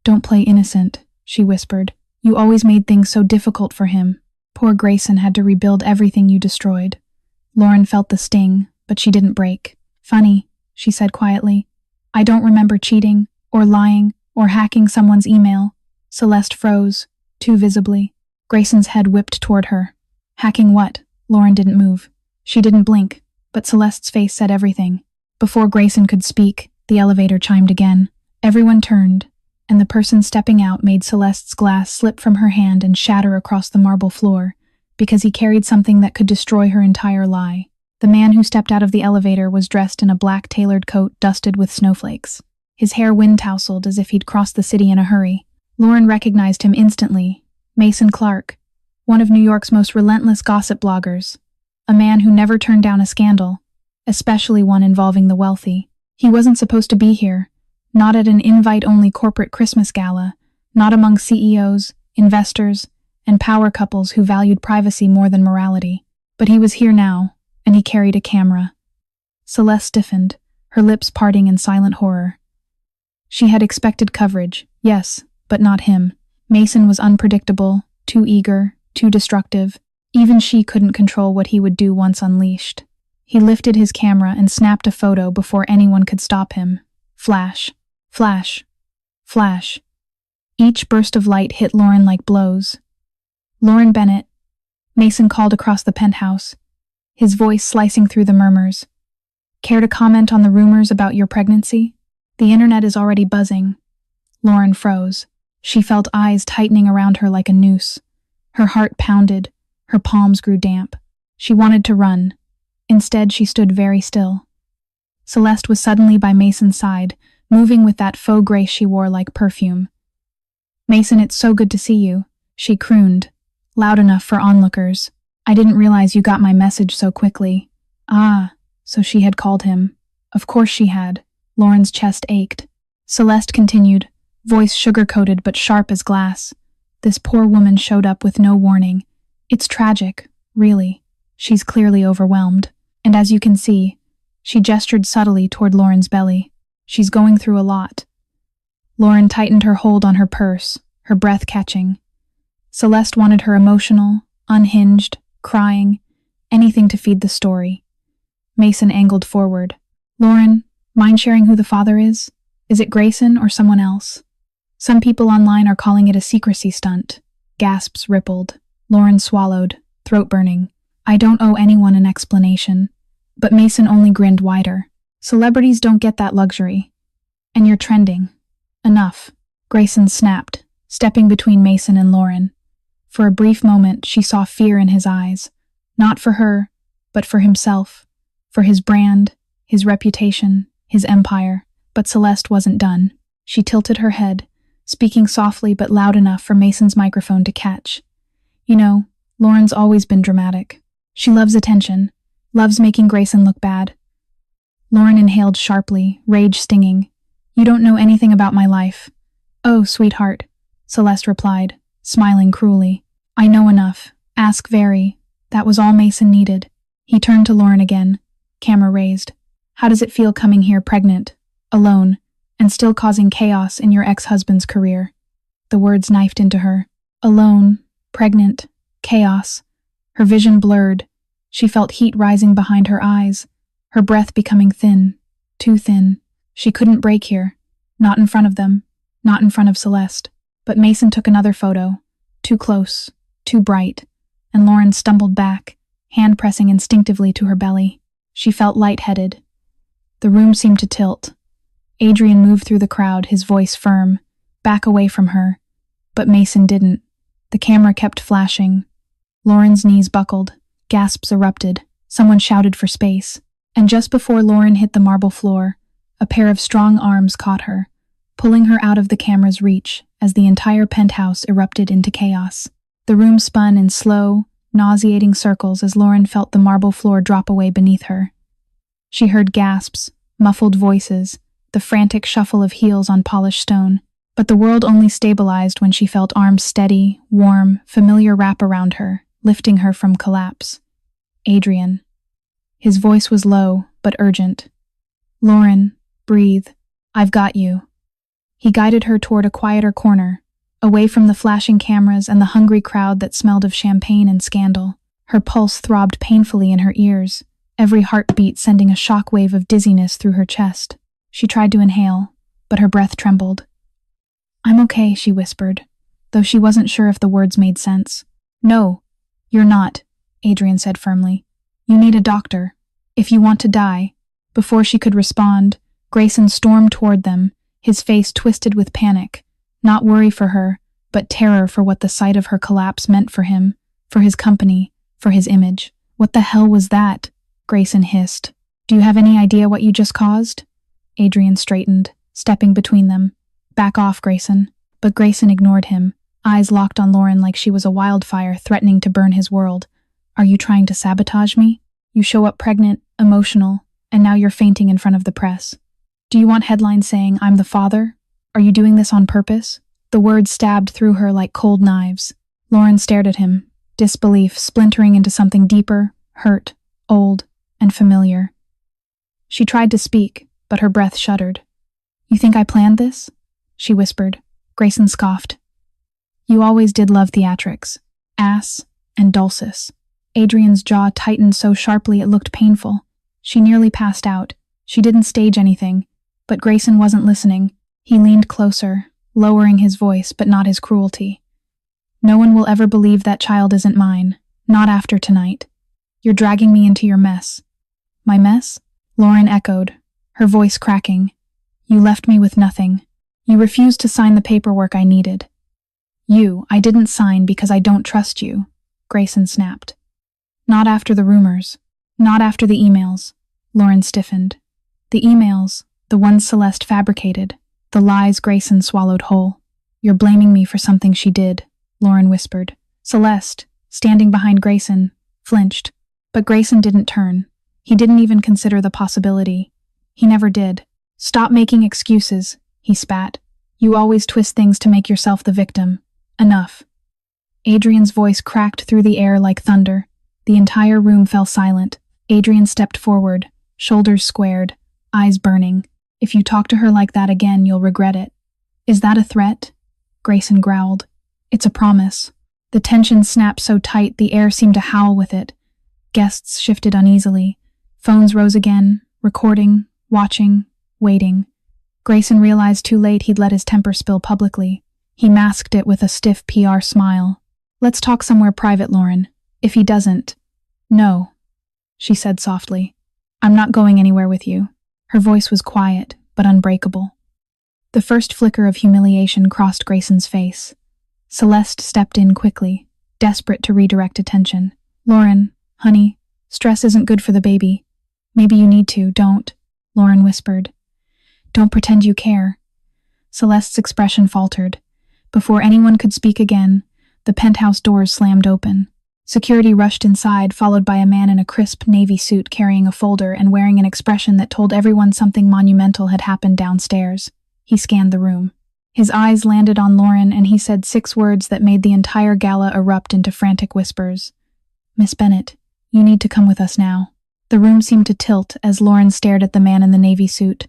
"Don't play innocent," she whispered. "You always made things so difficult for him. Poor Grayson had to rebuild everything you destroyed." Lauren felt the sting, but she didn't break. "Funny," she said quietly. "I don't remember cheating, or lying, or hacking someone's email." Celeste froze, too visibly. Grayson's head whipped toward her. "Hacking what?" Lauren didn't move. She didn't blink, but Celeste's face said everything. Before Grayson could speak, the elevator chimed again. Everyone turned, and the person stepping out made Celeste's glass slip from her hand and shatter across the marble floor, because he carried something that could destroy her entire lie. The man who stepped out of the elevator was dressed in a black tailored coat dusted with snowflakes. His hair wind-tousled as if he'd crossed the city in a hurry. Lauren recognized him instantly. Mason Clark, one of New York's most relentless gossip bloggers. A man who never turned down a scandal, especially one involving the wealthy. He wasn't supposed to be here. Not at an invite-only corporate Christmas gala, not among CEOs, investors, and power couples who valued privacy more than morality. But he was here now, and he carried a camera. Celeste stiffened, her lips parting in silent horror. She had expected coverage, yes, but not him. Mason was unpredictable, too eager, too destructive. Even she couldn't control what he would do once unleashed. He lifted his camera and snapped a photo before anyone could stop him. Flash. Flash. Flash. Each burst of light hit Lauren like blows. Lauren Bennett, Mason called across the penthouse, his voice slicing through the murmurs. Care to comment on the rumors about your pregnancy? The internet is already buzzing. Lauren froze. She felt eyes tightening around her like a noose. Her heart pounded. Her palms grew damp. She wanted to run. Instead, she stood very still. Celeste was suddenly by Mason's side, moving with that faux grace she wore like perfume. Mason, it's so good to see you, she crooned, loud enough for onlookers. I didn't realize you got my message so quickly. Ah, so she had called him. Of course she had. Lauren's chest ached. Celeste continued, voice sugar-coated but sharp as glass. This poor woman showed up with no warning. It's tragic, really. She's clearly overwhelmed. And as you can see, she gestured subtly toward Lauren's belly. She's going through a lot. Lauren tightened her hold on her purse, her breath catching. Celeste wanted her emotional, unhinged, crying, anything to feed the story. Mason angled forward. Lauren, mind sharing who the father is? Is it Grayson or someone else? Some people online are calling it a secrecy stunt. Gasps rippled. Lauren swallowed, throat burning. I don't owe anyone an explanation. But Mason only grinned wider. Celebrities don't get that luxury. And you're trending. Enough. Grayson snapped, stepping between Mason and Lauren. For a brief moment, she saw fear in his eyes. Not for her, but for himself. For his brand, his reputation, his empire. But Celeste wasn't done. She tilted her head, speaking softly but loud enough for Mason's microphone to catch. You know, Lauren's always been dramatic. She loves attention, loves making Grayson look bad. Lauren inhaled sharply, rage stinging. You don't know anything about my life. Oh, sweetheart, Celeste replied, smiling cruelly. I know enough. Ask Very. That was all Mason needed. He turned to Lauren again, camera raised. How does it feel coming here pregnant, alone, and still causing chaos in your ex-husband's career? The words knifed into her. Alone, pregnant, chaos. Her vision blurred. She felt heat rising behind her eyes, her breath becoming thin, too thin. She couldn't break here. Not in front of them, not in front of Celeste. But Mason took another photo, too close, too bright, and Lauren stumbled back, hand pressing instinctively to her belly. She felt lightheaded. The room seemed to tilt. Adrian moved through the crowd, his voice firm, back away from her. But Mason didn't. The camera kept flashing. Lauren's knees buckled. Gasps erupted. Someone shouted for space. And just before Lauren hit the marble floor, a pair of strong arms caught her, pulling her out of the camera's reach as the entire penthouse erupted into chaos. The room spun in slow, nauseating circles as Lauren felt the marble floor drop away beneath her. She heard gasps, muffled voices, the frantic shuffle of heels on polished stone. But the world only stabilized when she felt arms steady, warm, familiar wrap around her, lifting her from collapse. Adrian. His voice was low, but urgent. Lauren, breathe. I've got you. He guided her toward a quieter corner, away from the flashing cameras and the hungry crowd that smelled of champagne and scandal. Her pulse throbbed painfully in her ears, every heartbeat sending a shockwave of dizziness through her chest. She tried to inhale, but her breath trembled. I'm okay, she whispered, though she wasn't sure if the words made sense. No, you're not, Adrian said firmly. You need a doctor, if you want to die. Before she could respond, Grayson stormed toward them, his face twisted with panic, not worry for her, but terror for what the sight of her collapse meant for him, for his company, for his image. What the hell was that? Grayson hissed. Do you have any idea what you just caused? Adrian straightened, stepping between them. Back off, Grayson. But Grayson ignored him, eyes locked on Lauren like she was a wildfire threatening to burn his world. Are you trying to sabotage me? You show up pregnant, emotional, and now you're fainting in front of the press. Do you want headlines saying, I'm the father? Are you doing this on purpose? The words stabbed through her like cold knives. Lauren stared at him, disbelief splintering into something deeper, hurt, old, and familiar. She tried to speak, but her breath shuddered. You think I planned this? She whispered. Grayson scoffed. You always did love theatrics. Ass and dulcis. Adrian's jaw tightened so sharply it looked painful. She nearly passed out. She didn't stage anything, but Grayson wasn't listening. He leaned closer, lowering his voice but not his cruelty. No one will ever believe that child isn't mine. Not after tonight. You're dragging me into your mess. My mess? Lauren echoed, her voice cracking. You left me with nothing. You refused to sign the paperwork I needed. I didn't sign because I don't trust you, Grayson snapped. Not after the rumors. Not after the emails. Lauren stiffened. The emails, the ones Celeste fabricated, the lies Grayson swallowed whole. You're blaming me for something she did, Lauren whispered. Celeste, standing behind Grayson, flinched. But Grayson didn't turn. He didn't even consider the possibility. He never did. Stop making excuses, he spat. You always twist things to make yourself the victim. Enough. Adrian's voice cracked through the air like thunder. The entire room fell silent. Adrian stepped forward, shoulders squared, eyes burning. If you talk to her like that again, you'll regret it. Is that a threat? Grayson growled. It's a promise. The tension snapped so tight the air seemed to howl with it. Guests shifted uneasily. Phones rose again, recording, watching, waiting. Grayson realized too late he'd let his temper spill publicly. He masked it with a stiff PR smile. Let's talk somewhere private, Lauren. If he doesn't. No, she said softly. I'm not going anywhere with you. Her voice was quiet, but unbreakable. The first flicker of humiliation crossed Grayson's face. Celeste stepped in quickly, desperate to redirect attention. Lauren, honey, stress isn't good for the baby. Maybe you need to, don't, Lauren whispered. Don't pretend you care. Celeste's expression faltered. Before anyone could speak again, the penthouse doors slammed open. Security rushed inside, followed by a man in a crisp navy suit carrying a folder and wearing an expression that told everyone something monumental had happened downstairs. He scanned the room. His eyes landed on Lauren and he said 6 words that made the entire gala erupt into frantic whispers. Miss Bennett, you need to come with us now. The room seemed to tilt as Lauren stared at the man in the navy suit.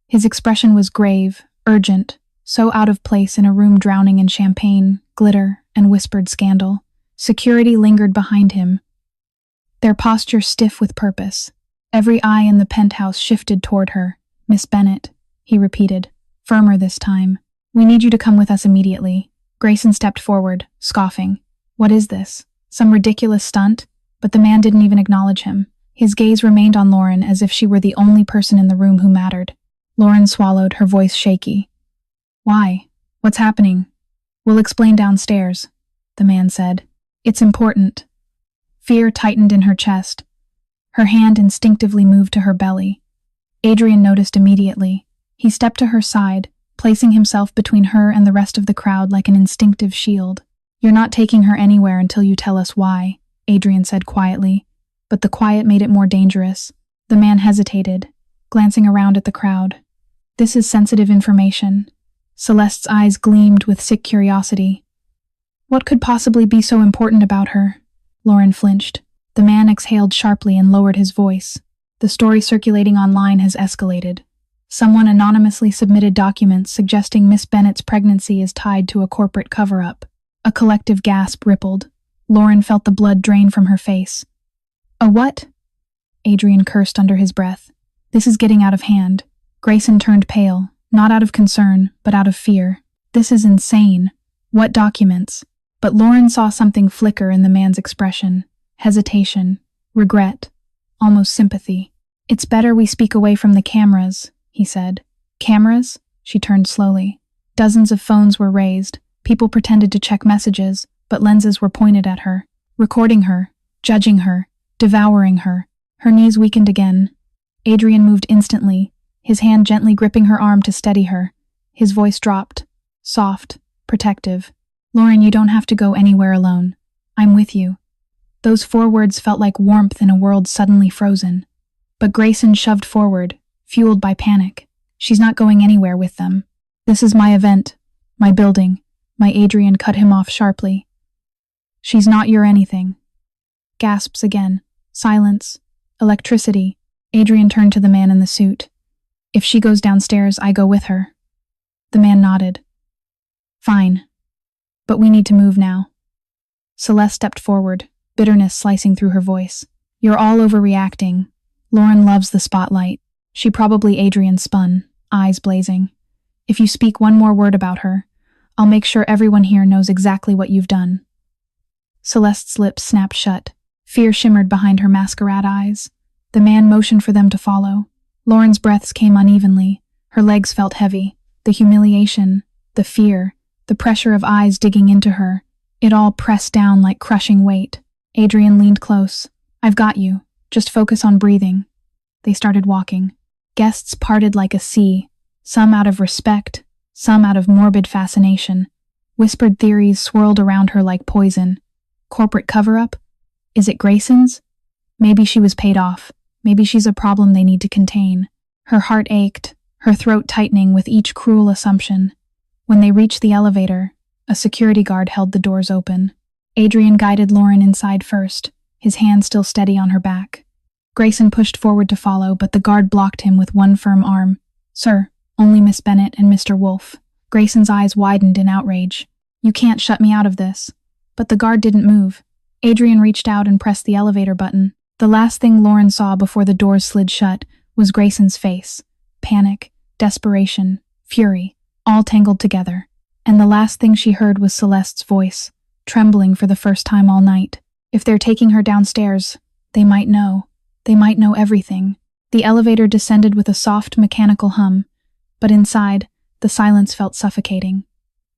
His expression was grave, urgent, so out of place in a room drowning in champagne, glitter, and whispered scandal. Security lingered behind him, their posture stiff with purpose. Every eye in the penthouse shifted toward her. Miss Bennett, he repeated, firmer this time. We need you to come with us immediately. Grayson stepped forward, scoffing. What is this? Some ridiculous stunt? But the man didn't even acknowledge him. His gaze remained on Lauren as if she were the only person in the room who mattered. Lauren swallowed, her voice shaky. Why? What's happening? We'll explain downstairs, the man said. It's important. Fear tightened in her chest. Her hand instinctively moved to her belly. Adrian noticed immediately. He stepped to her side, placing himself between her and the rest of the crowd like an instinctive shield. You're not taking her anywhere until you tell us why, Adrian said quietly, but the quiet made it more dangerous. The man hesitated, glancing around at the crowd. This is sensitive information. Celeste's eyes gleamed with sick curiosity. What could possibly be so important about her? Lauren flinched. The man exhaled sharply and lowered his voice. The story circulating online has escalated. Someone anonymously submitted documents suggesting Miss Bennett's pregnancy is tied to a corporate cover-up. A collective gasp rippled. Lauren felt the blood drain from her face. A what? Adrian cursed under his breath. This is getting out of hand. Grayson turned pale, not out of concern, but out of fear. This is insane. What documents? But Lauren saw something flicker in the man's expression. Hesitation, regret, almost sympathy. It's better we speak away from the cameras, he said. Cameras? She turned slowly. Dozens of phones were raised. People pretended to check messages, but lenses were pointed at her, recording her, judging her, devouring her. Her knees weakened again. Adrian moved instantly, his hand gently gripping her arm to steady her. His voice dropped, soft, protective. Lauren, you don't have to go anywhere alone. I'm with you. Those 4 words felt like warmth in a world suddenly frozen. But Grayson shoved forward, fueled by panic. She's not going anywhere with them. This is my event, my building. My Adrian cut him off sharply. She's not your anything. Gasps again. Silence. Electricity. Adrian turned to the man in the suit. If she goes downstairs, I go with her. The man nodded. Fine. But we need to move now. Celeste stepped forward, bitterness slicing through her voice. You're all overreacting. Lauren loves the spotlight. She probably Adrian spun, eyes blazing. If you speak one more word about her, I'll make sure everyone here knows exactly what you've done." Celeste's lips snapped shut. Fear shimmered behind her masquerade eyes. The man motioned for them to follow. Lauren's breaths came unevenly. Her legs felt heavy. The humiliation, the fear, the pressure of eyes digging into her, it all pressed down like crushing weight. Adrian leaned close. "I've got you. Just focus on breathing." They started walking. Guests parted like a sea, some out of respect, some out of morbid fascination. Whispered theories swirled around her like poison. Corporate cover-up? Is it Grayson's? Maybe she was paid off. Maybe she's a problem they need to contain. Her heart ached, her throat tightening with each cruel assumption. When they reached the elevator, a security guard held the doors open. Adrian guided Lauren inside first, his hand still steady on her back. Grayson pushed forward to follow, but the guard blocked him with one firm arm. "Sir, only Miss Bennett and Mr. Wolfe." Grayson's eyes widened in outrage. "You can't shut me out of this." But the guard didn't move. Adrian reached out and pressed the elevator button. The last thing Lauren saw before the doors slid shut was Grayson's face. Panic, desperation, fury, all tangled together. And the last thing she heard was Celeste's voice, trembling for the first time all night. "If they're taking her downstairs, they might know. They might know everything." The elevator descended with a soft mechanical hum, but inside, the silence felt suffocating.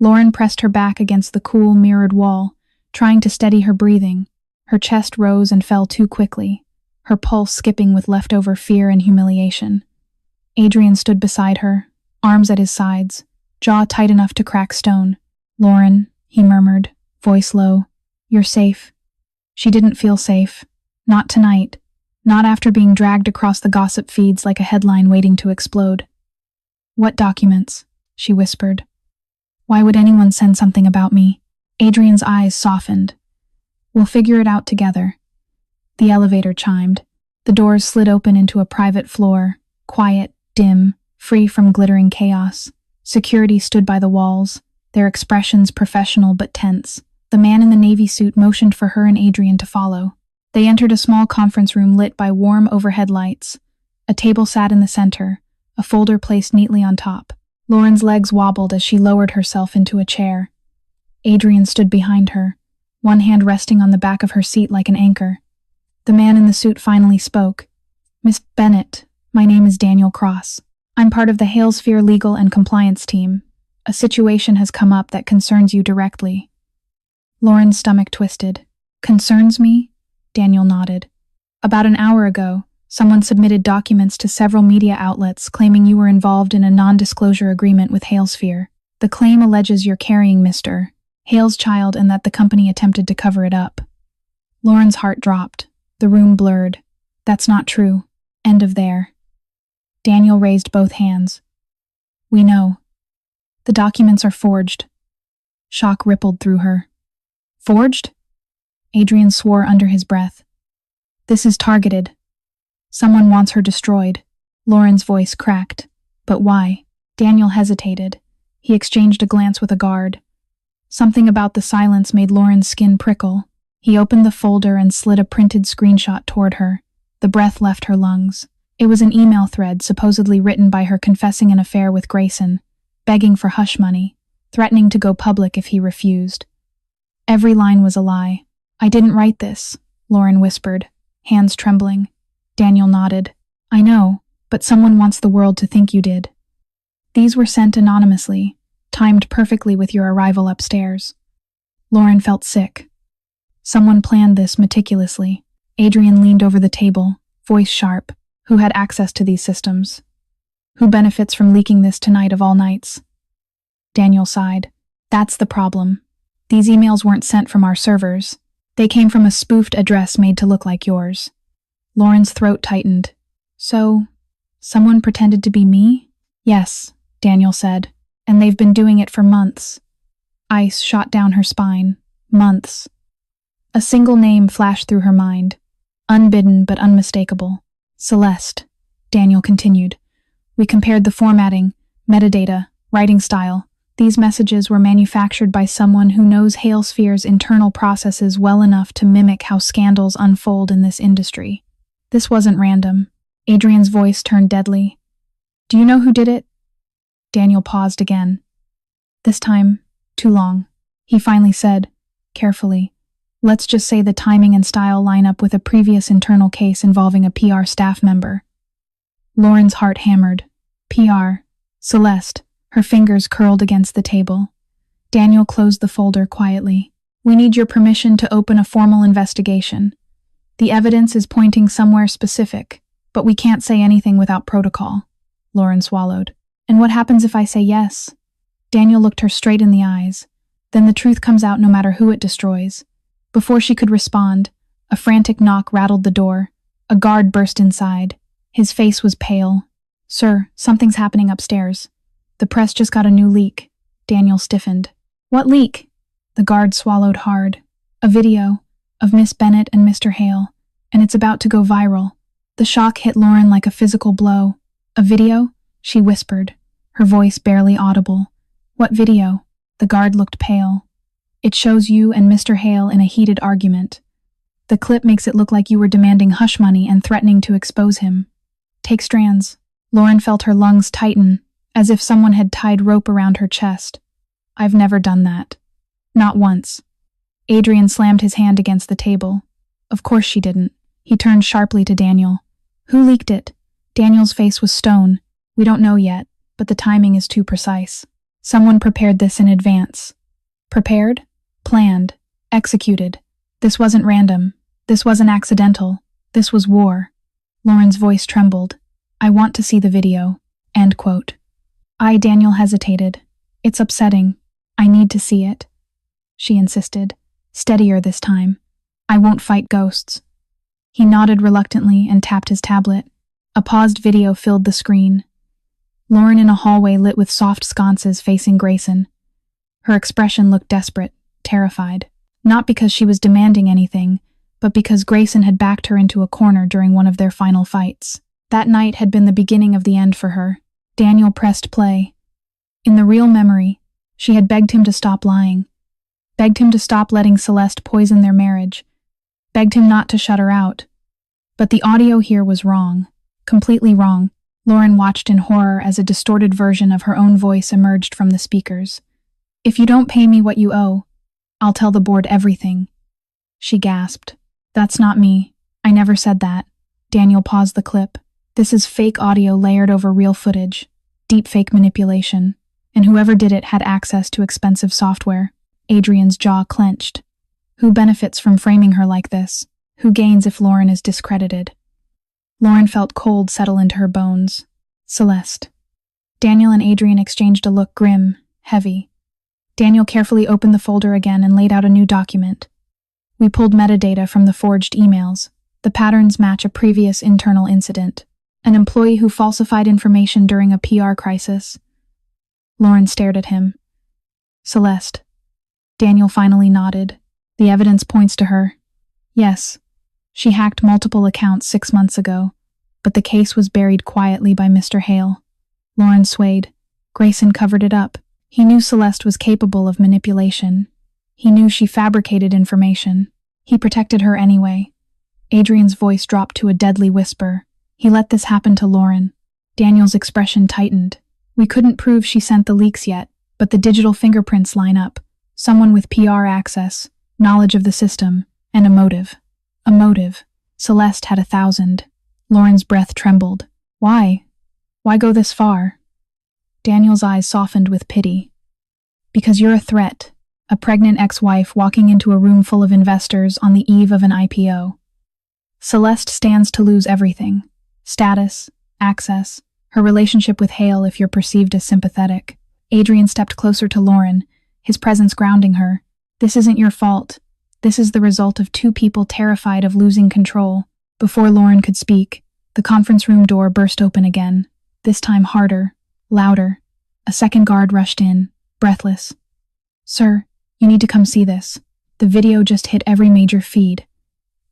Lauren pressed her back against the cool, mirrored wall, trying to steady her breathing. Her chest rose and fell too quickly, her pulse skipping with leftover fear and humiliation. Adrian stood beside her, arms at his sides, jaw tight enough to crack stone. "Lauren," he murmured, voice low, "you're safe." She didn't feel safe. Not tonight. Not after being dragged across the gossip feeds like a headline waiting to explode. "What documents?" she whispered. "Why would anyone send something about me?" Adrian's eyes softened. "We'll figure it out together." The elevator chimed. The doors slid open into a private floor, quiet, dim, free from glittering chaos. Security stood by the walls, their expressions professional but tense. The man in the navy suit motioned for her and Adrian to follow. They entered a small conference room lit by warm overhead lights. A table sat in the center, a folder placed neatly on top. Lauren's legs wobbled as she lowered herself into a chair. Adrian stood behind her, one hand resting on the back of her seat like an anchor. The man in the suit finally spoke. "Miss Bennett, my name is Daniel Cross. I'm part of the Halesphere legal and compliance team. A situation has come up that concerns you directly." Lauren's stomach twisted. "Concerns me?" Daniel nodded. "About an hour ago, someone submitted documents to several media outlets claiming you were involved in a non-disclosure agreement with Halesphere. The claim alleges you're carrying Mr. Hale's child and that the company attempted to cover it up." Lauren's heart dropped. The room blurred. "That's not true. End of there." Daniel raised both hands. "We know. The documents are forged." Shock rippled through her. "Forged?" Adrian swore under his breath. "This is targeted. Someone wants her destroyed." Lauren's voice cracked. "But why?" Daniel hesitated. He exchanged a glance with a guard. Something about the silence made Lauren's skin prickle. He opened the folder and slid a printed screenshot toward her. The breath left her lungs. It was an email thread supposedly written by her confessing an affair with Grayson, begging for hush money, threatening to go public if he refused. Every line was a lie. "I didn't write this," Lauren whispered, hands trembling. Daniel nodded. "I know, but someone wants the world to think you did." These were sent anonymously, timed perfectly with your arrival upstairs. Lauren felt sick. Someone planned this meticulously. Adrian leaned over the table, voice sharp. "Who had access to these systems? Who benefits from leaking this tonight of all nights?" Daniel sighed. "That's the problem. These emails weren't sent from our servers. They came from a spoofed address made to look like yours." Lauren's throat tightened. "So, someone pretended to be me?" "Yes," Daniel said, "and they've been doing it for months." Ice shot down her spine. Months. A single name flashed through her mind. Unbidden but unmistakable. "Celeste," Daniel continued. "We compared the formatting, metadata, writing style. These messages were manufactured by someone who knows Halesphere's internal processes well enough to mimic how scandals unfold in this industry. This wasn't random." Adrian's voice turned deadly. "Do you know who did it?" Daniel paused again. This time, Too long. He finally said, carefully. Let's just say the timing and style line up with a previous internal case involving a PR staff member. Lauren's heart hammered. PR. Celeste. Her fingers curled against the table. Daniel closed the folder quietly. We need your permission to open a formal investigation. The evidence is pointing somewhere specific, but we can't say anything without protocol. Lauren swallowed. And what happens if I say yes? Daniel looked her straight in the eyes. Then the truth comes out no matter who it destroys. Before she could respond, a frantic knock rattled the door. A guard burst inside. His face was pale. Sir, something's happening upstairs. The press just got a new leak. Daniel stiffened. What leak? The guard swallowed hard. A video of Miss Bennett and Mr. Hale, and it's about to go viral. The shock hit Lauren like a physical blow. A video? She whispered, her voice barely audible. What video? The guard looked pale. It shows you and Mr. Hale in a heated argument. The clip makes it look like you were demanding hush money and threatening to expose him. Take strands. Lauren felt her lungs tighten, as if someone had tied rope around her chest. I've never done that. Not once. Adrian slammed his hand against the table. Of course she didn't. He turned sharply to Daniel. Who leaked it? Daniel's face was stone. We don't know yet, but the timing is too precise. Someone prepared this in advance. Prepared? Planned. Executed. This wasn't random. This wasn't accidental. This was war. Lauren's voice trembled. I want to see the video. End quote. Daniel hesitated. It's upsetting. I need to see it. She insisted. Steadier this time. I won't fight ghosts. He nodded reluctantly and tapped his tablet. A paused video filled the screen. Lauren in a hallway lit with soft sconces facing Grayson. Her expression looked desperate, terrified. Not because she was demanding anything, but because Grayson had backed her into a corner during one of their final fights. That night had been the beginning of the end for her. Daniel pressed play. In the real memory, she had begged him to stop lying. Begged him to stop letting Celeste poison their marriage. Begged him not to shut her out. But the audio here was wrong. Completely wrong. Lauren watched in horror as a distorted version of her own voice emerged from the speakers. If you don't pay me what you owe, I'll tell the board everything. She gasped. That's not me. I never said that. Daniel paused the clip. This is fake audio layered over real footage. Deepfake manipulation. And whoever did it had access to expensive software. Adrian's jaw clenched. Who benefits from framing her like this? Who gains if Lauren is discredited? Lauren felt cold settle into her bones. Celeste. Daniel and Adrian exchanged a look grim, heavy. Daniel carefully opened the folder again and laid out a new document. We pulled metadata from the forged emails. The patterns match a previous internal incident. An employee who falsified information during a PR crisis. Lauren stared at him. Celeste. Daniel finally nodded. The evidence points to her. Yes. She hacked multiple accounts 6 months ago, but the case was buried quietly by Mr. Hale. Lauren swayed. Grayson covered it up. He knew Celeste was capable of manipulation. He knew she fabricated information. He protected her anyway. Adrian's voice dropped to a deadly whisper. He let this happen to Lauren. Daniel's expression tightened. We couldn't prove she sent the leaks yet, but the digital fingerprints line up. Someone with PR access, knowledge of the system, and a motive. A motive. Celeste had 1,000. Lauren's breath trembled. Why? Why go this far? Daniel's eyes softened with pity. Because you're a threat. A pregnant ex-wife walking into a room full of investors on the eve of an IPO. Celeste stands to lose everything. Status, access, her relationship with Hale if you're perceived as sympathetic. Adrian stepped closer to Lauren, his presence grounding her. This isn't your fault. This is the result of two people terrified of losing control. Before Lauren could speak, the conference room door burst open again, this time harder, louder. A second guard rushed in, breathless. Sir, you need to come see this. The video just hit every major feed.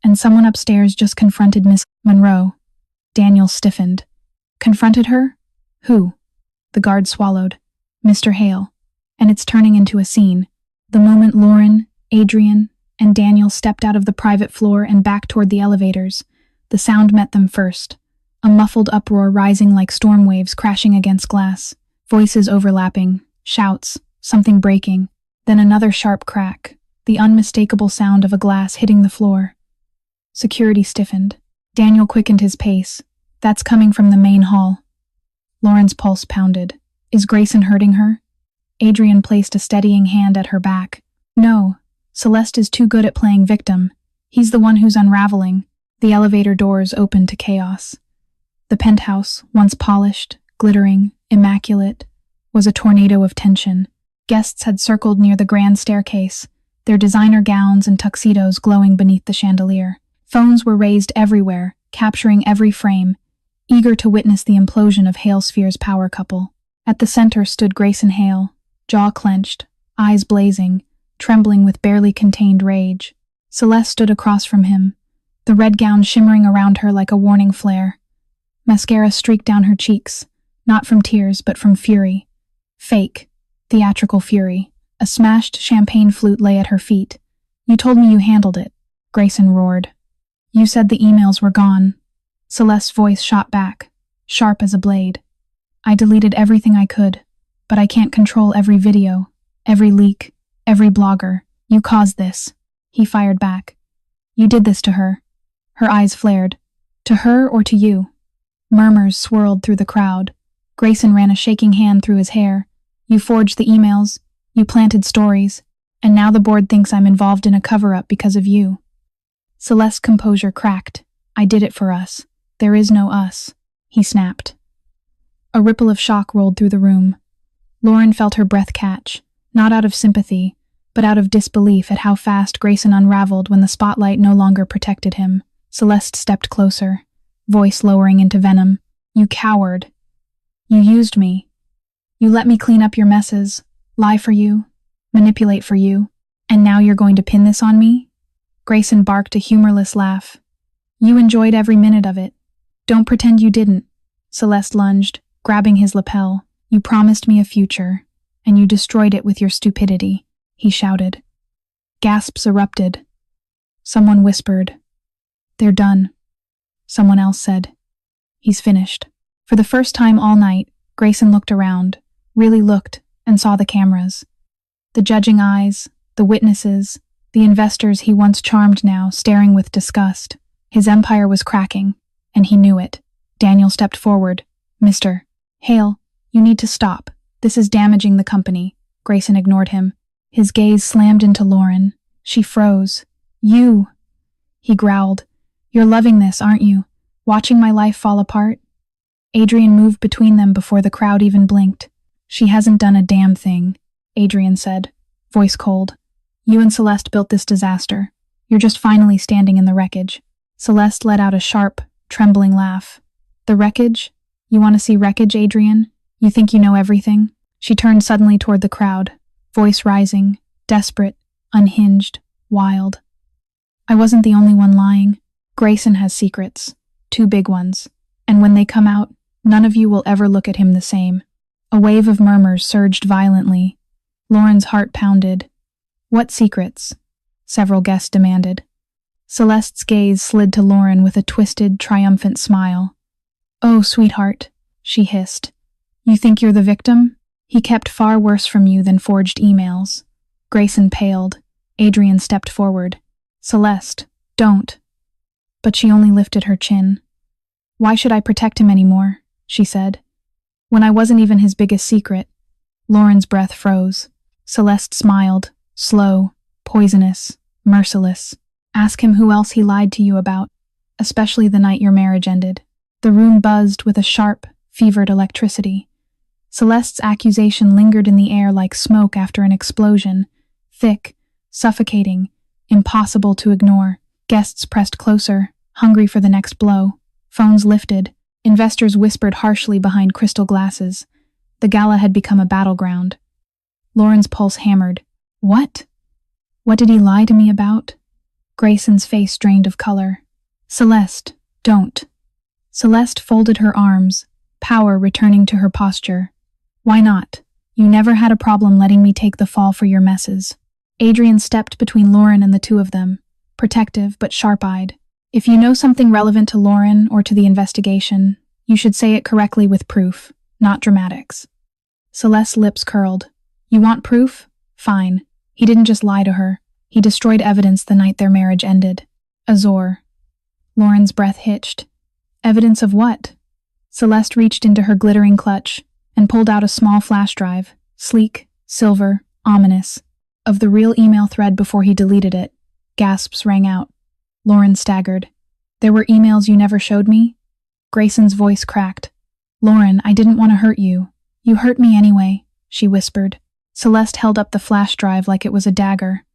And someone upstairs just confronted Miss Monroe. Daniel stiffened. Confronted her? Who? The guard swallowed. Mr. Hale. And it's turning into a scene. The moment Lauren, Adrian, and Daniel stepped out of the private floor and back toward the elevators, the sound met them first. A muffled uproar rising like storm waves crashing against glass. Voices overlapping. Shouts. Something breaking. Then another sharp crack, the unmistakable sound of a glass hitting the floor. Security stiffened. Daniel quickened his pace. That's coming from the main hall. Lauren's pulse pounded. Is Grayson hurting her? Adrian placed a steadying hand at her back. No, Celeste is too good at playing victim. He's the one who's unraveling. The elevator doors opened to chaos. The penthouse, once polished, glittering, immaculate, was a tornado of tension. Guests had circled near the grand staircase, their designer gowns and tuxedos glowing beneath the chandelier. Phones were raised everywhere, capturing every frame, eager to witness the implosion of Halesphere's power couple. At the center stood Grayson Hale, jaw clenched, eyes blazing, trembling with barely contained rage. Celeste stood across from him, the red gown shimmering around her like a warning flare. Mascara streaked down her cheeks, not from tears but from fury. Fake, theatrical fury. A smashed champagne flute lay at her feet. You told me you handled it, Grayson roared. You said the emails were gone. Celeste's voice shot back, sharp as a blade. I deleted everything I could, but I can't control every video, every leak, every blogger. You caused this. He fired back. You did this to her. Her eyes flared. To her or to you? Murmurs swirled through the crowd. Grayson ran a shaking hand through his hair. You forged the emails. You planted stories. And now the board thinks I'm involved in a cover-up because of you. Celeste's composure cracked. I did it for us. There is no us, he snapped. A ripple of shock rolled through the room. Lauren felt her breath catch, not out of sympathy, but out of disbelief at how fast Grayson unraveled when the spotlight no longer protected him. Celeste stepped closer, voice lowering into venom. You coward. You used me. You let me clean up your messes, lie for you, manipulate for you, and now you're going to pin this on me? Grayson barked a humorless laugh. You enjoyed every minute of it. Don't pretend you didn't. Celeste lunged, grabbing his lapel. You promised me a future, and you destroyed it with your stupidity, he shouted. Gasps erupted. Someone whispered. They're done. Someone else said. He's finished. For the first time all night, Grayson looked around, really looked, and saw the cameras. The judging eyes, the witnesses, the investors he once charmed now staring with disgust. His empire was cracking, and he knew it. Daniel stepped forward. Mr. Hale, you need to stop. This is damaging the company. Grayson ignored him. His gaze slammed into Lauren. She froze. You, he growled. You're loving this, aren't you? Watching my life fall apart? Adrian moved between them before the crowd even blinked. She hasn't done a damn thing, Adrian said, voice cold. You and Celeste built this disaster. You're just finally standing in the wreckage. Celeste let out a sharp, trembling laugh. The wreckage? You want to see wreckage, Adrian? You think you know everything? She turned suddenly toward the crowd, voice rising, desperate, unhinged, wild. I wasn't the only one lying. Grayson has secrets, 2 big ones, and when they come out, none of you will ever look at him the same. A wave of murmurs surged violently. Lauren's heart pounded. What secrets? Several guests demanded. Celeste's gaze slid to Lauren with a twisted, triumphant smile. Oh, sweetheart, she hissed. You think you're the victim? He kept far worse from you than forged emails. Grayson paled. Adrian stepped forward. Celeste, don't. But she only lifted her chin. Why should I protect him anymore? She said. When I wasn't even his biggest secret. Lauren's breath froze. Celeste smiled, slow, poisonous, merciless. Ask him who else he lied to you about, especially the night your marriage ended. The room buzzed with a sharp, fevered electricity. Celeste's accusation lingered in the air like smoke after an explosion, thick, suffocating, impossible to ignore. Guests pressed closer, hungry for the next blow. Phones lifted. Investors whispered harshly behind crystal glasses. The gala had become a battleground. Lauren's pulse hammered. What? What did he lie to me about? Grayson's face drained of color. Celeste, don't. Celeste folded her arms, power returning to her posture. Why not? You never had a problem letting me take the fall for your messes. Adrian stepped between Lauren and the two of them, protective but sharp-eyed. If you know something relevant to Lauren or to the investigation, you should say it correctly with proof, not dramatics. Celeste's lips curled. You want proof? Fine. He didn't just lie to her. He destroyed evidence the night their marriage ended. Azor. Lauren's breath hitched. Evidence of what? Celeste reached into her glittering clutch and pulled out a small flash drive, sleek, silver, ominous, of the real email thread before he deleted it. Gasps rang out. Lauren staggered. There were emails you never showed me? Grayson's voice cracked. Lauren, I didn't want to hurt you. You hurt me anyway, she whispered. Celeste held up the flash drive like it was a dagger.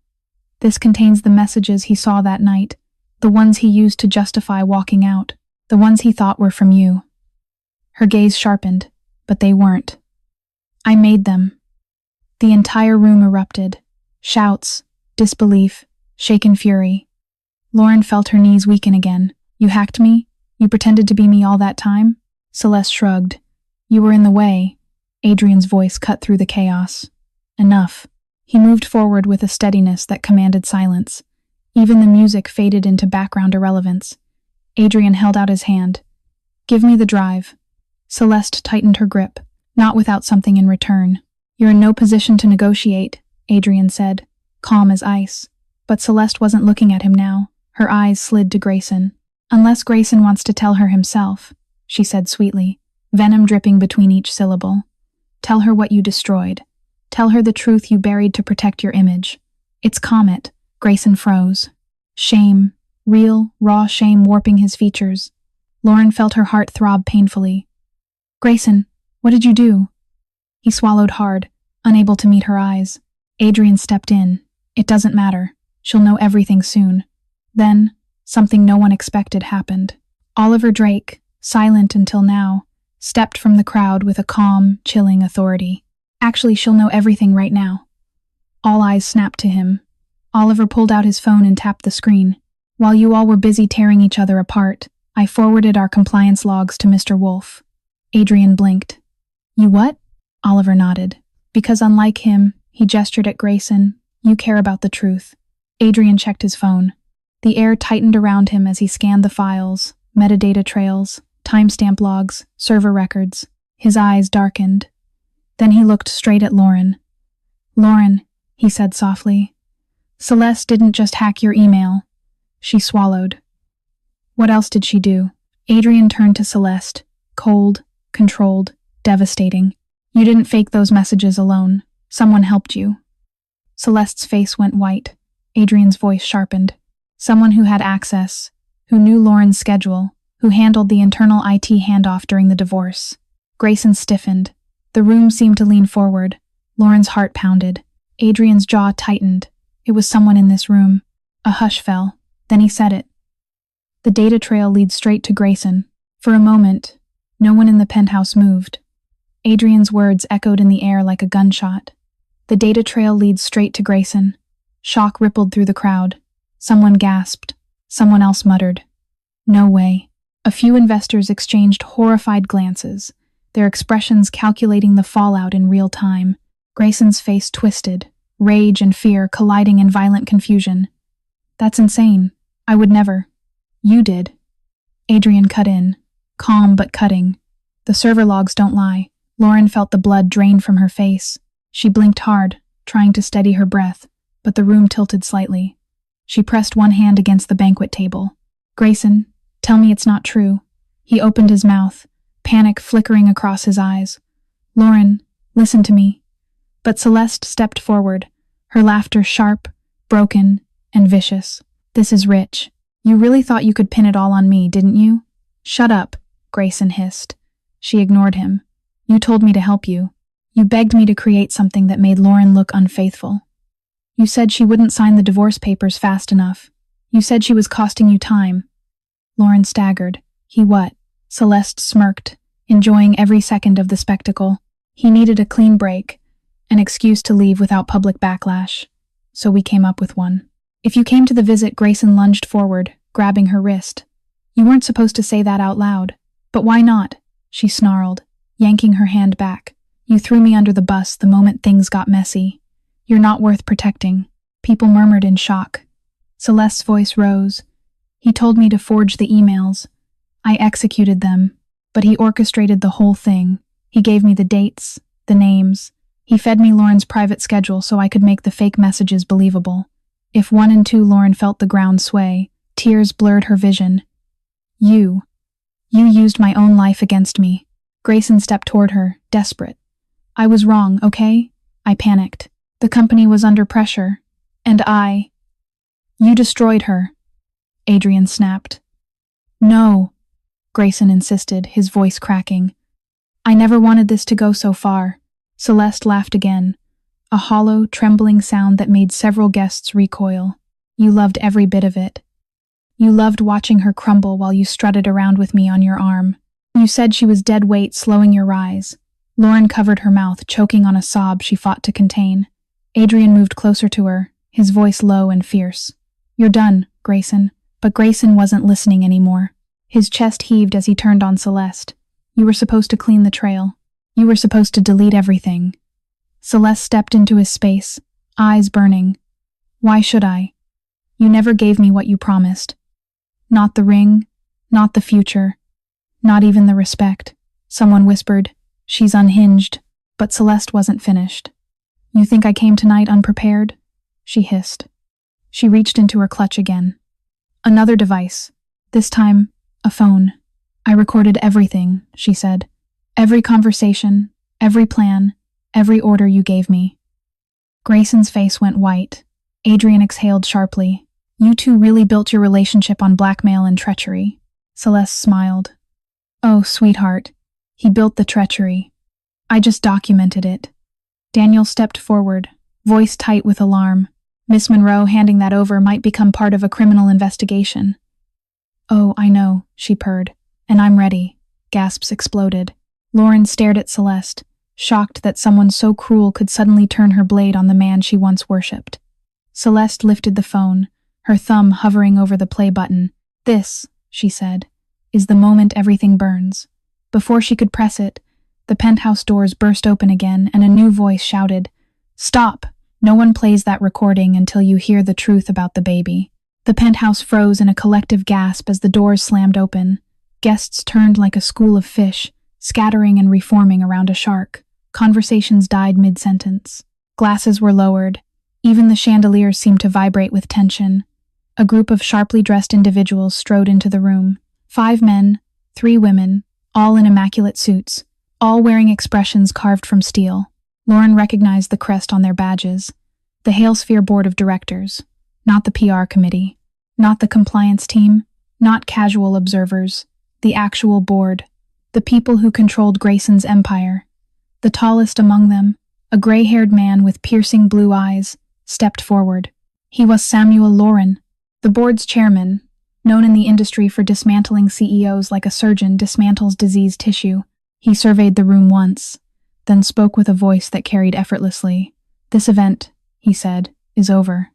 This contains the messages he saw that night, the ones he used to justify walking out, the ones he thought were from you. Her gaze sharpened, but they weren't. I made them. The entire room erupted. Shouts, disbelief, shaken fury. Lauren felt her knees weaken again. You hacked me? You pretended to be me all that time? Celeste shrugged. You were in the way. Adrian's voice cut through the chaos. Enough. He moved forward with a steadiness that commanded silence. Even the music faded into background irrelevance. Adrian held out his hand. Give me the drive. Celeste tightened her grip, not without something in return. You're in no position to negotiate, Adrian said, calm as ice. But Celeste wasn't looking at him now. Her eyes slid to Grayson. Unless Grayson wants to tell her himself, she said sweetly, venom dripping between each syllable. Tell her what you destroyed. Tell her the truth you buried to protect your image. It's Comet. Grayson froze. Shame, real, raw shame warping his features. Lauren felt her heart throb painfully. Grayson, what did you do? He swallowed hard, unable to meet her eyes. Adrian stepped in. It doesn't matter. She'll know everything soon. Then, something no one expected happened. Oliver Drake, silent until now, stepped from the crowd with a calm, chilling authority. Actually, she'll know everything right now. All eyes snapped to him. Oliver pulled out his phone and tapped the screen. While you all were busy tearing each other apart, I forwarded our compliance logs to Mr. Wolf. Adrian blinked. You what? Oliver nodded. Because unlike him, he gestured at Grayson, you care about the truth. Adrian checked his phone. The air tightened around him as he scanned the files, metadata trails, timestamp logs, server records. His eyes darkened. Then he looked straight at Lauren. Lauren, he said softly. Celeste didn't just hack your email. She swallowed. What else did she do? Adrian turned to Celeste, cold, controlled, devastating. You didn't fake those messages alone. Someone helped you. Celeste's face went white. Adrian's voice sharpened. Someone who had access, who knew Lauren's schedule, who handled the internal IT handoff during the divorce. Grayson stiffened. The room seemed to lean forward. Lauren's heart pounded. Adrian's jaw tightened. It was someone in this room. A hush fell. Then he said it. The data trail leads straight to Grayson. For a moment, no one in the penthouse moved. Adrian's words echoed in the air like a gunshot. The data trail leads straight to Grayson. Shock rippled through the crowd. Someone gasped. Someone else muttered. No way. A few investors exchanged horrified glances, their expressions calculating the fallout in real time. Grayson's face twisted, rage and fear colliding in violent confusion. That's insane. I would never. You did. Adrian cut in, calm but cutting. The server logs don't lie. Lauren felt the blood drain from her face. She blinked hard, trying to steady her breath, but the room tilted slightly. She pressed one hand against the banquet table. Grayson, tell me it's not true. He opened his mouth, panic flickering across his eyes. Lauren, listen to me. But Celeste stepped forward, her laughter sharp, broken, and vicious. This is rich. You really thought you could pin it all on me, didn't you? Shut up, Grayson hissed. She ignored him. You told me to help you. You begged me to create something that made Lauren look unfaithful. You said she wouldn't sign the divorce papers fast enough. You said she was costing you time. Lauren staggered. He what? Celeste smirked, enjoying every second of the spectacle. He needed a clean break, an excuse to leave without public backlash. So we came up with one. If you came to the visit, Grayson lunged forward, grabbing her wrist. You weren't supposed to say that out loud. But why not? She snarled, yanking her hand back. You threw me under the bus the moment things got messy. You're not worth protecting. People murmured in shock. Celeste's voice rose. He told me to forge the emails. I executed them, but he orchestrated the whole thing. He gave me the dates, the names, He fed me Lauren's private schedule so I could make the fake messages believable. If 1 and 2 Lauren felt the ground sway, tears blurred her vision. You used my own life against me. Grayson stepped toward her, desperate. I was wrong, okay? I panicked. The company was under pressure. And You destroyed her. Adrian snapped. No, Grayson insisted, his voice cracking. I never wanted this to go so far. Celeste laughed again, a hollow, trembling sound that made several guests recoil. You loved every bit of it. You loved watching her crumble while you strutted around with me on your arm. You said she was dead weight, slowing your rise. Lauren covered her mouth, choking on a sob she fought to contain. Adrian moved closer to her, his voice low and fierce. You're done, Grayson. But Grayson wasn't listening anymore. His chest heaved as he turned on Celeste. You were supposed to clean the trail. You were supposed to delete everything. Celeste stepped into his space, eyes burning. Why should I? You never gave me what you promised. Not the ring, not the future, not even the respect. Someone whispered, she's unhinged, but Celeste wasn't finished. You think I came tonight unprepared? She hissed. She reached into her clutch again. Another device. This time, a phone. I recorded everything, she said. Every conversation, every plan, every order you gave me. Grayson's face went white. Adrian exhaled sharply. You two really built your relationship on blackmail and treachery. Celeste smiled. Oh, sweetheart. He built the treachery. I just documented it. Daniel stepped forward, voice tight with alarm. Miss Monroe handing that over might become part of a criminal investigation. Oh, I know, she purred. And I'm ready. Gasps exploded. Lauren stared at Celeste, shocked that someone so cruel could suddenly turn her blade on the man she once worshipped. Celeste lifted the phone, her thumb hovering over the play button. This, she said, is the moment everything burns. Before she could press it, the penthouse doors burst open again and a new voice shouted, Stop! No one plays that recording until you hear the truth about the baby. The penthouse froze in a collective gasp as the doors slammed open. Guests turned like a school of fish, scattering and reforming around a shark. Conversations died mid-sentence. Glasses were lowered. Even the chandeliers seemed to vibrate with tension. A group of sharply dressed individuals strode into the room. 5 men, 3 women, all in immaculate suits, all wearing expressions carved from steel. Lauren recognized the crest on their badges. The Halesphere Board of Directors. Not the PR committee. Not the compliance team. Not casual observers. The actual board. The people who controlled Grayson's empire. The tallest among them, a gray-haired man with piercing blue eyes, stepped forward. He was Samuel Lauren, the board's chairman, known in the industry for dismantling CEOs like a surgeon dismantles diseased tissue. He surveyed the room once, then spoke with a voice that carried effortlessly. This event, he said, is over.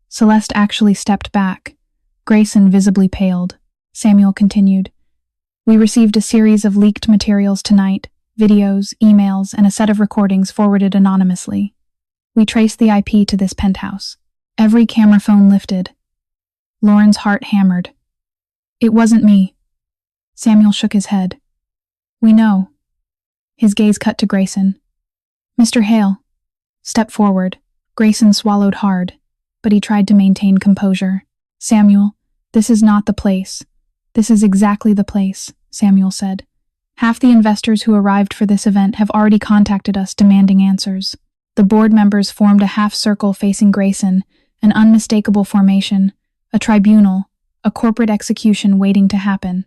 Celeste actually stepped back. Grayson visibly paled. Samuel continued. We received a series of leaked materials tonight, videos, emails, and a set of recordings forwarded anonymously. We traced the IP to this penthouse. Every camera phone lifted. Lauren's heart hammered. It wasn't me. Samuel shook his head. We know. His gaze cut to Grayson. Mr. Hale. Step forward. Grayson swallowed hard, but he tried to maintain composure. Samuel, this is not the place. This is exactly the place, Samuel said. Half the investors who arrived for this event have already contacted us demanding answers. The board members formed a half-circle facing Grayson, an unmistakable formation, a tribunal, a corporate execution waiting to happen.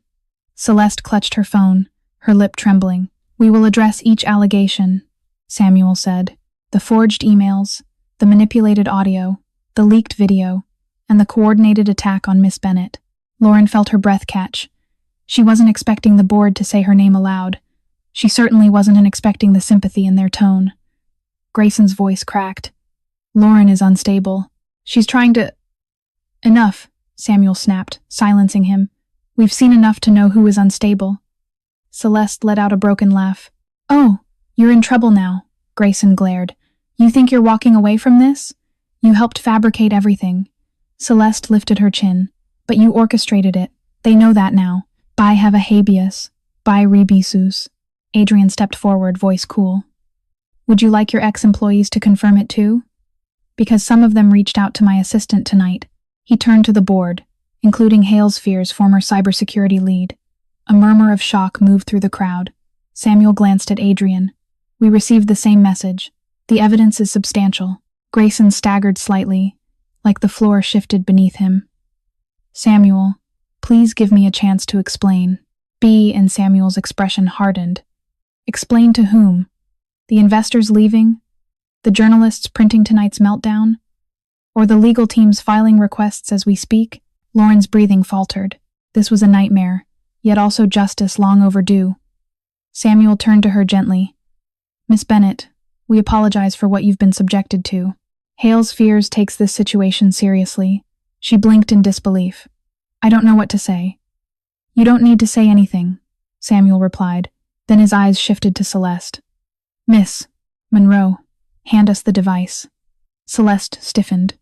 Celeste clutched her phone, her lip trembling. We will address each allegation, Samuel said. The forged emails, the manipulated audio, the leaked video, and the coordinated attack on Miss Bennett. Lauren felt her breath catch. She wasn't expecting the board to say her name aloud. She certainly wasn't expecting the sympathy in their tone. Grayson's voice cracked. Lauren is unstable. She's trying to... Enough, Samuel snapped, silencing him. We've seen enough to know who is unstable. Celeste let out a broken laugh. Oh, you're in trouble now, Grayson glared. You think you're walking away from this? You helped fabricate everything. Celeste lifted her chin. But you orchestrated it. They know that now. By have a habeas. By rebisus. Adrian stepped forward, voice cool. Would you like your ex-employees to confirm it too? Because some of them reached out to my assistant tonight. He turned to the board, including Halesfear's former cybersecurity lead. A murmur of shock moved through the crowd. Samuel glanced at Adrian. We received the same message. The evidence is substantial. Grayson staggered slightly, like the floor shifted beneath him. Samuel, please give me a chance to explain. B and Samuel's expression hardened. Explain to whom? The investors leaving? The journalists printing tonight's meltdown? Or the legal teams filing requests as we speak? Lauren's breathing faltered. This was a nightmare, yet also justice long overdue. Samuel turned to her gently. Miss Bennett, we apologize for what you've been subjected to. Halesfear takes this situation seriously. She blinked in disbelief. I don't know what to say. You don't need to say anything, Samuel replied. Then his eyes shifted to Celeste. Miss Monroe, hand us the device. Celeste stiffened.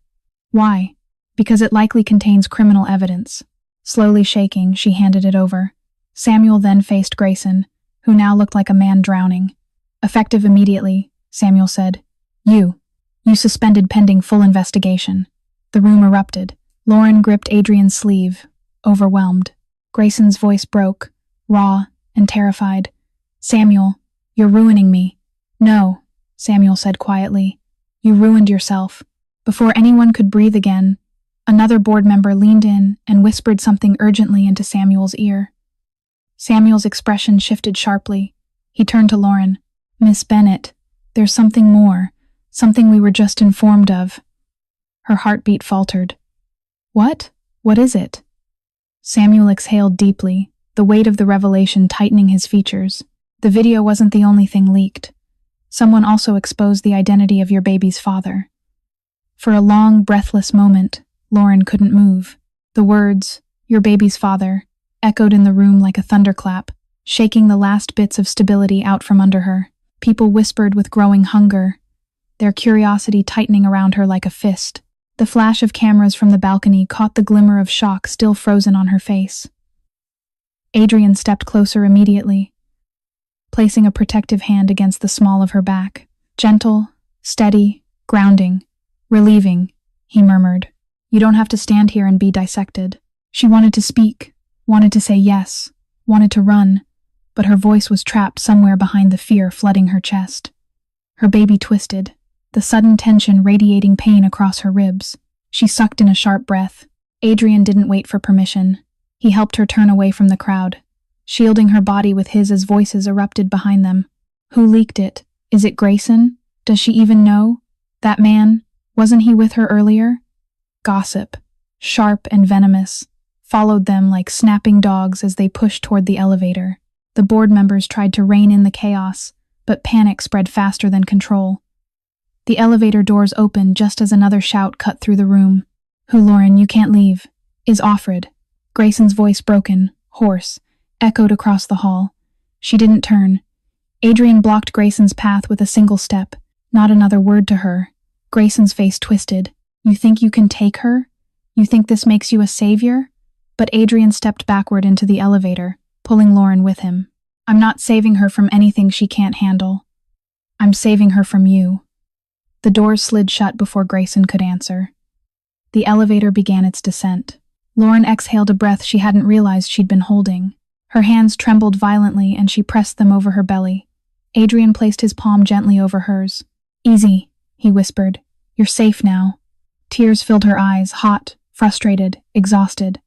Why? Because it likely contains criminal evidence. Slowly shaking, she handed it over. Samuel then faced Grayson, who now looked like a man drowning. Effective immediately, Samuel said. You suspended pending full investigation. The room erupted. Lauren gripped Adrian's sleeve, overwhelmed. Grayson's voice broke, raw and terrified. Samuel, you're ruining me. No, Samuel said quietly. You ruined yourself. Before anyone could breathe again, another board member leaned in and whispered something urgently into Samuel's ear. Samuel's expression shifted sharply. He turned to Lauren. Miss Bennett, there's something more, something we were just informed of. Her heartbeat faltered. What? What is it? Samuel exhaled deeply, the weight of the revelation tightening his features. The video wasn't the only thing leaked. Someone also exposed the identity of your baby's father. For a long, breathless moment, Lauren couldn't move. The words, your baby's father, echoed in the room like a thunderclap, shaking the last bits of stability out from under her. People whispered with growing hunger, their curiosity tightening around her like a fist. The flash of cameras from the balcony caught the glimmer of shock still frozen on her face. Adrian stepped closer immediately, placing a protective hand against the small of her back. Gentle, steady, grounding, relieving, he murmured. You don't have to stand here and be dissected. She wanted to speak, wanted to say yes, wanted to run, but her voice was trapped somewhere behind the fear flooding her chest. Her baby twisted, the sudden tension radiating pain across her ribs. She sucked in a sharp breath. Adrian didn't wait for permission. He helped her turn away from the crowd, shielding her body with his as voices erupted behind them. Who leaked it? Is it Grayson? Does she even know? That man, wasn't he with her earlier? Gossip, sharp and venomous, followed them like snapping dogs as they pushed toward the elevator. The board members tried to rein in the chaos, but panic spread faster than control. The elevator doors opened just as another shout cut through the room. Who, Lauren, you can't leave. Is Offred. Grayson's voice broken, hoarse, echoed across the hall. She didn't turn. Adrian blocked Grayson's path with a single step, not another word to her. Grayson's face twisted. You think you can take her? You think this makes you a savior? But Adrian stepped backward into the elevator, pulling Lauren with him. I'm not saving her from anything she can't handle. I'm saving her from you. The doors slid shut before Grayson could answer. The elevator began its descent. Lauren exhaled a breath she hadn't realized she'd been holding. Her hands trembled violently and she pressed them over her belly. Adrian placed his palm gently over hers. Easy, he whispered. You're safe now. Tears filled her eyes, hot, frustrated, exhausted.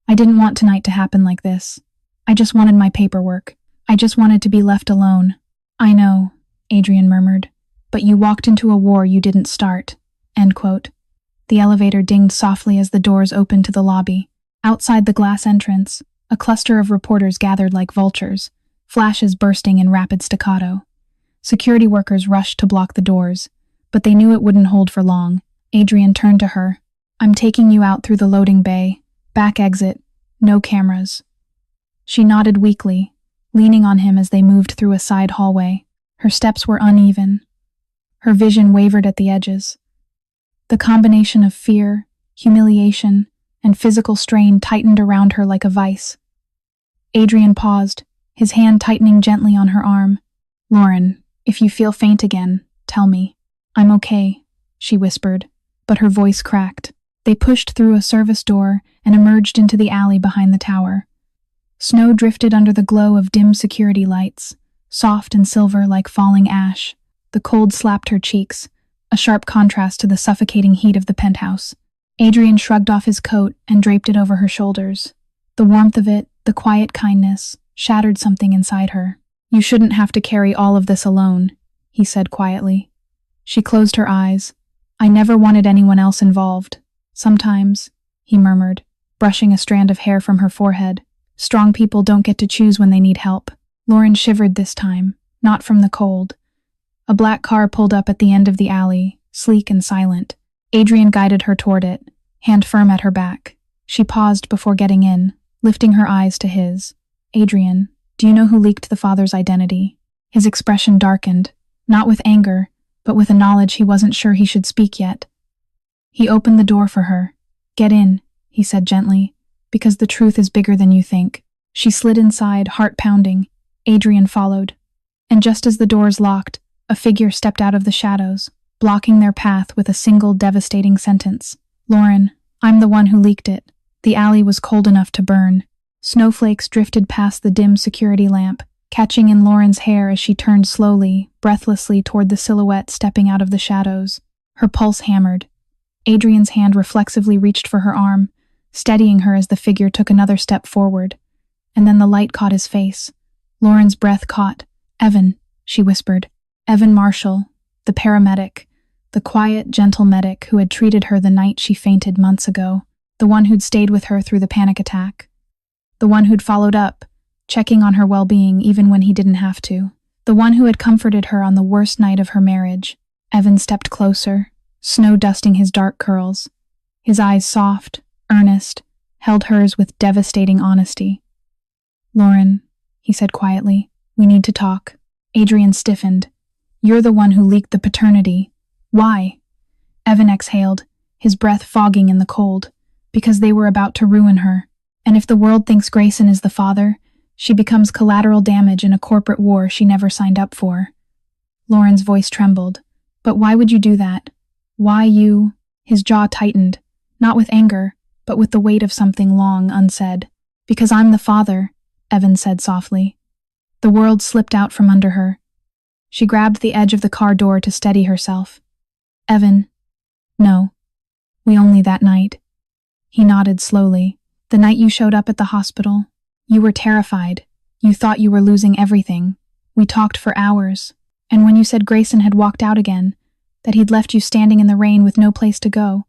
I didn't want tonight to happen like this. I just wanted my paperwork. I just wanted to be left alone. I know, Adrian murmured. But you walked into a war you didn't start. End quote. The elevator dinged softly as the doors opened to the lobby. Outside the glass entrance, a cluster of reporters gathered like vultures, flashes bursting in rapid staccato. Security workers rushed to block the doors, but they knew it wouldn't hold for long. Adrian turned to her. I'm taking you out through the loading bay. Back exit. No cameras. She nodded weakly, leaning on him as they moved through a side hallway. Her steps were uneven. Her vision wavered at the edges. The combination of fear, humiliation, and physical strain tightened around her like a vice. Adrian paused, his hand tightening gently on her arm. Lauren, if you feel faint again, tell me. I'm okay, she whispered, but her voice cracked. They pushed through a service door and emerged into the alley behind the tower. Snow drifted under the glow of dim security lights, soft and silver like falling ash. The cold slapped her cheeks, a sharp contrast to the suffocating heat of the penthouse. Adrian shrugged off his coat and draped it over her shoulders. The warmth of it, the quiet kindness, shattered something inside her. You shouldn't have to carry all of this alone, he said quietly. She closed her eyes. I never wanted anyone else involved. Sometimes, he murmured, brushing a strand of hair from her forehead. Strong people don't get to choose when they need help. Lauren shivered this time, not from the cold. A black car pulled up at the end of the alley, sleek and silent. Adrian guided her toward it, hand firm at her back. She paused before getting in, lifting her eyes to his. Adrian, do you know who leaked the father's identity? His expression darkened, not with anger, but with a knowledge he wasn't sure he should speak yet. He opened the door for her. Get in, he said gently, because the truth is bigger than you think. She slid inside, heart pounding. Adrian followed. And just as the doors locked, a figure stepped out of the shadows, blocking their path with a single devastating sentence. Lauren, I'm the one who leaked it. The alley was cold enough to burn. Snowflakes drifted past the dim security lamp, catching in Lauren's hair as she turned slowly, breathlessly toward the silhouette stepping out of the shadows. Her pulse hammered. Adrian's hand reflexively reached for her arm, steadying her as the figure took another step forward. And then the light caught his face. Lauren's breath caught. Evan, she whispered. Evan Marshall, the paramedic, the quiet, gentle medic who had treated her the night she fainted months ago, the one who'd stayed with her through the panic attack, the one who'd followed up, checking on her well-being even when he didn't have to, the one who had comforted her on the worst night of her marriage. Evan stepped closer, snow dusting his dark curls. His eyes soft, earnest, held hers with devastating honesty. Lauren, he said quietly, we need to talk. Adrian stiffened. You're the one who leaked the paternity. Why? Evan exhaled, his breath fogging in the cold. Because they were about to ruin her. And if the world thinks Grayson is the father, she becomes collateral damage in a corporate war she never signed up for. Lauren's voice trembled. But why would you do that? Why you? His jaw tightened, not with anger, but with the weight of something long unsaid. Because I'm the father, Evan said softly. The world slipped out from under her. She grabbed the edge of the car door to steady herself. Evan. No. We only that night. He nodded slowly. The night you showed up at the hospital. You were terrified. You thought you were losing everything. We talked for hours. And when you said Grayson had walked out again, that he'd left you standing in the rain with no place to go,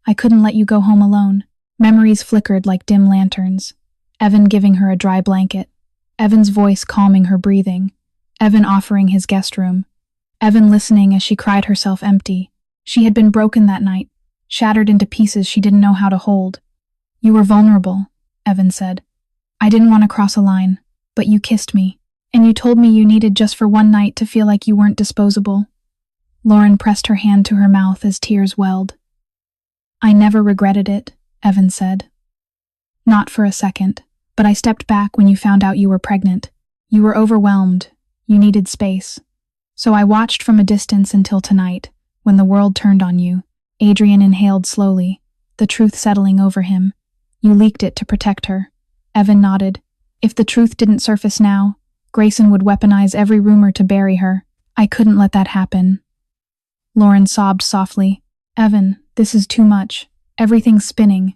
I couldn't let you go home alone. Memories flickered like dim lanterns. Evan giving her a dry blanket. Evan's voice calming her breathing. Evan offering his guest room. Evan listening as she cried herself empty. She had been broken that night, shattered into pieces she didn't know how to hold. You were vulnerable, Evan said. I didn't want to cross a line, but you kissed me, and you told me you needed just for one night to feel like you weren't disposable. Lauren pressed her hand to her mouth as tears welled. I never regretted it, Evan said. Not for a second, but I stepped back when you found out you were pregnant. You were overwhelmed. You needed space. So I watched from a distance until tonight, when the world turned on you. Adrian inhaled slowly, the truth settling over him. You leaked it to protect her. Evan nodded. If the truth didn't surface now, Grayson would weaponize every rumor to bury her. I couldn't let that happen. Lauren sobbed softly. Evan, this is too much. Everything's spinning.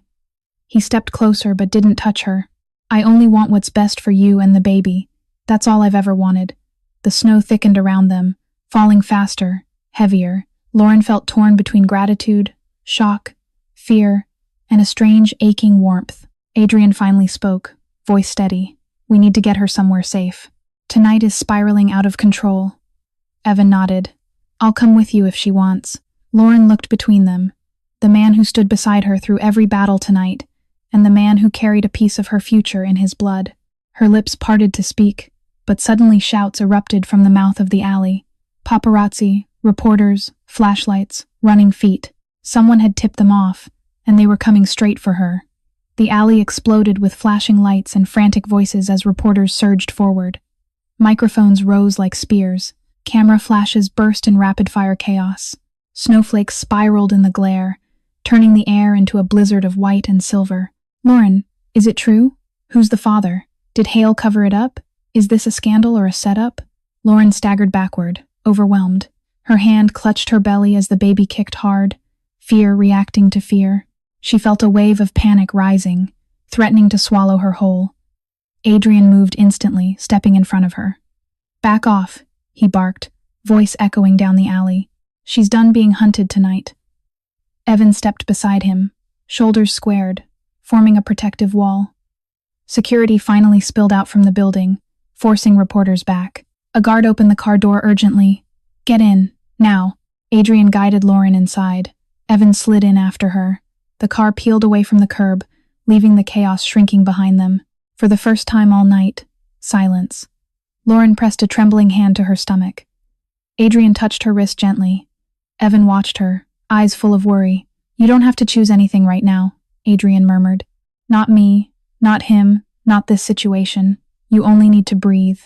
He stepped closer but didn't touch her. I only want what's best for you and the baby. That's all I've ever wanted. The snow thickened around them, falling faster, heavier. Lauren felt torn between gratitude, shock, fear, and a strange, aching warmth. Adrian finally spoke, voice steady. We need to get her somewhere safe. Tonight is spiraling out of control. Evan nodded. I'll come with you if she wants. Lauren looked between them. The man who stood beside her through every battle tonight, and the man who carried a piece of her future in his blood. Her lips parted to speak, but suddenly shouts erupted from the mouth of the alley. Paparazzi, reporters, flashlights, running feet. Someone had tipped them off, and they were coming straight for her. The alley exploded with flashing lights and frantic voices as reporters surged forward. Microphones rose like spears. Camera flashes burst in rapid-fire chaos. Snowflakes spiraled in the glare, turning the air into a blizzard of white and silver. Lauren, is it true? Who's the father? Did Hale cover it up? Is this a scandal or a setup? Lauren staggered backward, overwhelmed. Her hand clutched her belly as the baby kicked hard, fear reacting to fear. She felt a wave of panic rising, threatening to swallow her whole. Adrian moved instantly, stepping in front of her. "Back off," he barked, voice echoing down the alley. "She's done being hunted tonight." Evan stepped beside him, shoulders squared, forming a protective wall. Security finally spilled out from the building, forcing reporters back. A guard opened the car door urgently. "Get in, now." Adrian guided Lauren inside. Evan slid in after her. The car peeled away from the curb, leaving the chaos shrinking behind them. For the first time all night, silence. Lauren pressed a trembling hand to her stomach. Adrian touched her wrist gently. Evan watched her, eyes full of worry. "You don't have to choose anything right now," Adrian murmured. "Not me, not him, not this situation. You only need to breathe."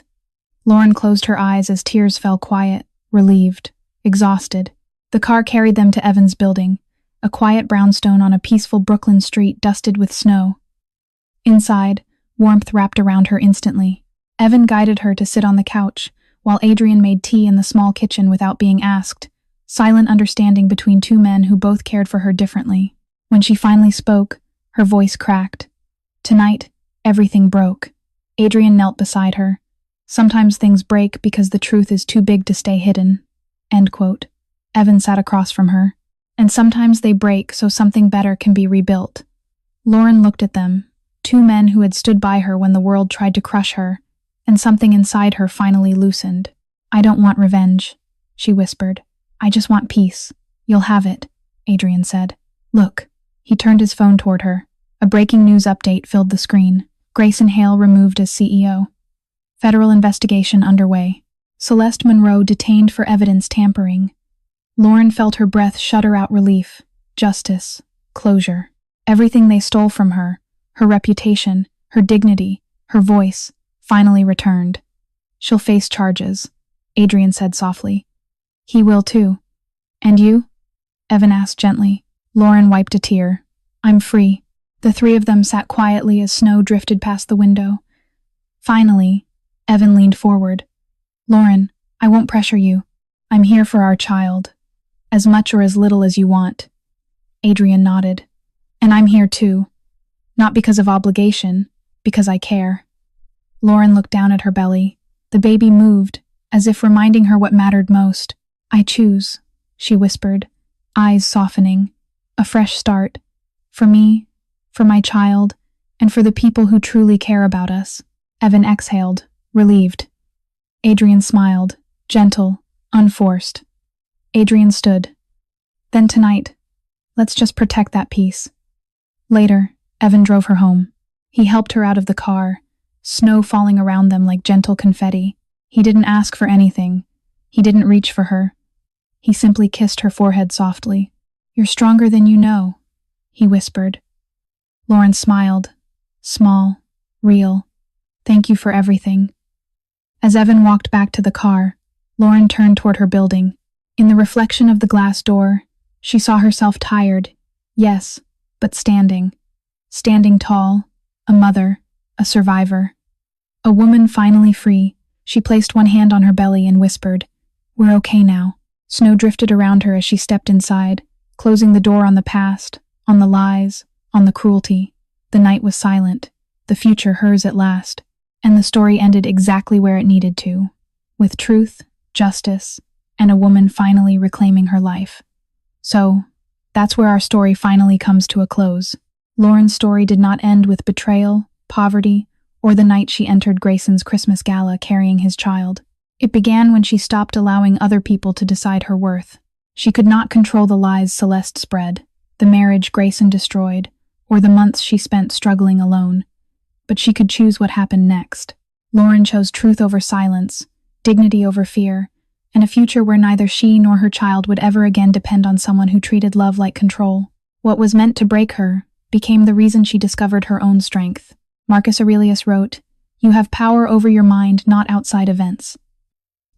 Lauren closed her eyes as tears fell quiet, relieved, exhausted. The car carried them to Evan's building, a quiet brownstone on a peaceful Brooklyn street dusted with snow. Inside, warmth wrapped around her instantly. Evan guided her to sit on the couch, while Adrian made tea in the small kitchen without being asked, silent understanding between two men who both cared for her differently. When she finally spoke, her voice cracked. Tonight, everything broke. Adrian knelt beside her. "Sometimes things break because the truth is too big to stay hidden." End quote. Evan sat across from her. "And sometimes they break so something better can be rebuilt." Lauren looked at them, two men who had stood by her when the world tried to crush her, and something inside her finally loosened. "I don't want revenge," she whispered. "I just want peace." "You'll have it," Adrian said. "Look." He turned his phone toward her. A breaking news update filled the screen. Grayson Hale removed as CEO. Federal investigation underway. Celeste Monroe detained for evidence tampering. Lauren felt her breath shudder out relief. Justice. Closure. Everything they stole from her, her reputation, her dignity, her voice, finally returned. "She'll face charges," Adrian said softly. "He will too." "And you?" Evan asked gently. Lauren wiped a tear. "I'm free." The three of them sat quietly as snow drifted past the window. Finally, Evan leaned forward. "Lauren, I won't pressure you. I'm here for our child. As much or as little as you want." Adrian nodded. "And I'm here too. Not because of obligation, because I care." Lauren looked down at her belly. The baby moved, as if reminding her what mattered most. "I choose," she whispered, eyes softening. "A fresh start. For me, for my child, and for the people who truly care about us." Evan exhaled, relieved. Adrian smiled, gentle, unforced. Adrian stood. "Then tonight, let's just protect that peace." Later, Evan drove her home. He helped her out of the car, snow falling around them like gentle confetti. He didn't ask for anything. He didn't reach for her. He simply kissed her forehead softly. "You're stronger than you know," he whispered. Lauren smiled. Small, real. "Thank you for everything." As Evan walked back to the car, Lauren turned toward her building. In the reflection of the glass door, she saw herself tired, yes, but standing. Standing tall, a mother, a survivor. A woman finally free. She placed one hand on her belly and whispered, "We're okay now." Snow drifted around her as she stepped inside, closing the door on the past, on the lies, on the cruelty. The night was silent, the future hers at last, and the story ended exactly where it needed to, with truth, justice, and a woman finally reclaiming her life. So, that's where our story finally comes to a close. Lauren's story did not end with betrayal, poverty, or the night she entered Grayson's Christmas gala carrying his child. It began when she stopped allowing other people to decide her worth. She could not control the lies Celeste spread, the marriage Grayson destroyed, or the months she spent struggling alone. But she could choose what happened next. Lauren chose truth over silence, dignity over fear, and a future where neither she nor her child would ever again depend on someone who treated love like control. What was meant to break her became the reason she discovered her own strength. Marcus Aurelius wrote, "You have power over your mind, not outside events."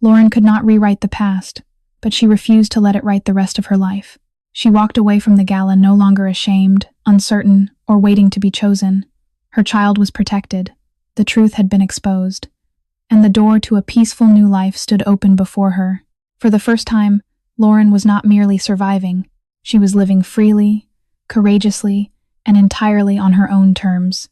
Lauren could not rewrite the past, but she refused to let it write the rest of her life. She walked away from the gala no longer ashamed, uncertain, or waiting to be chosen. Her child was protected. The truth had been exposed, and the door to a peaceful new life stood open before her. For the first time, Lauren was not merely surviving. She was living freely, courageously, and entirely on her own terms.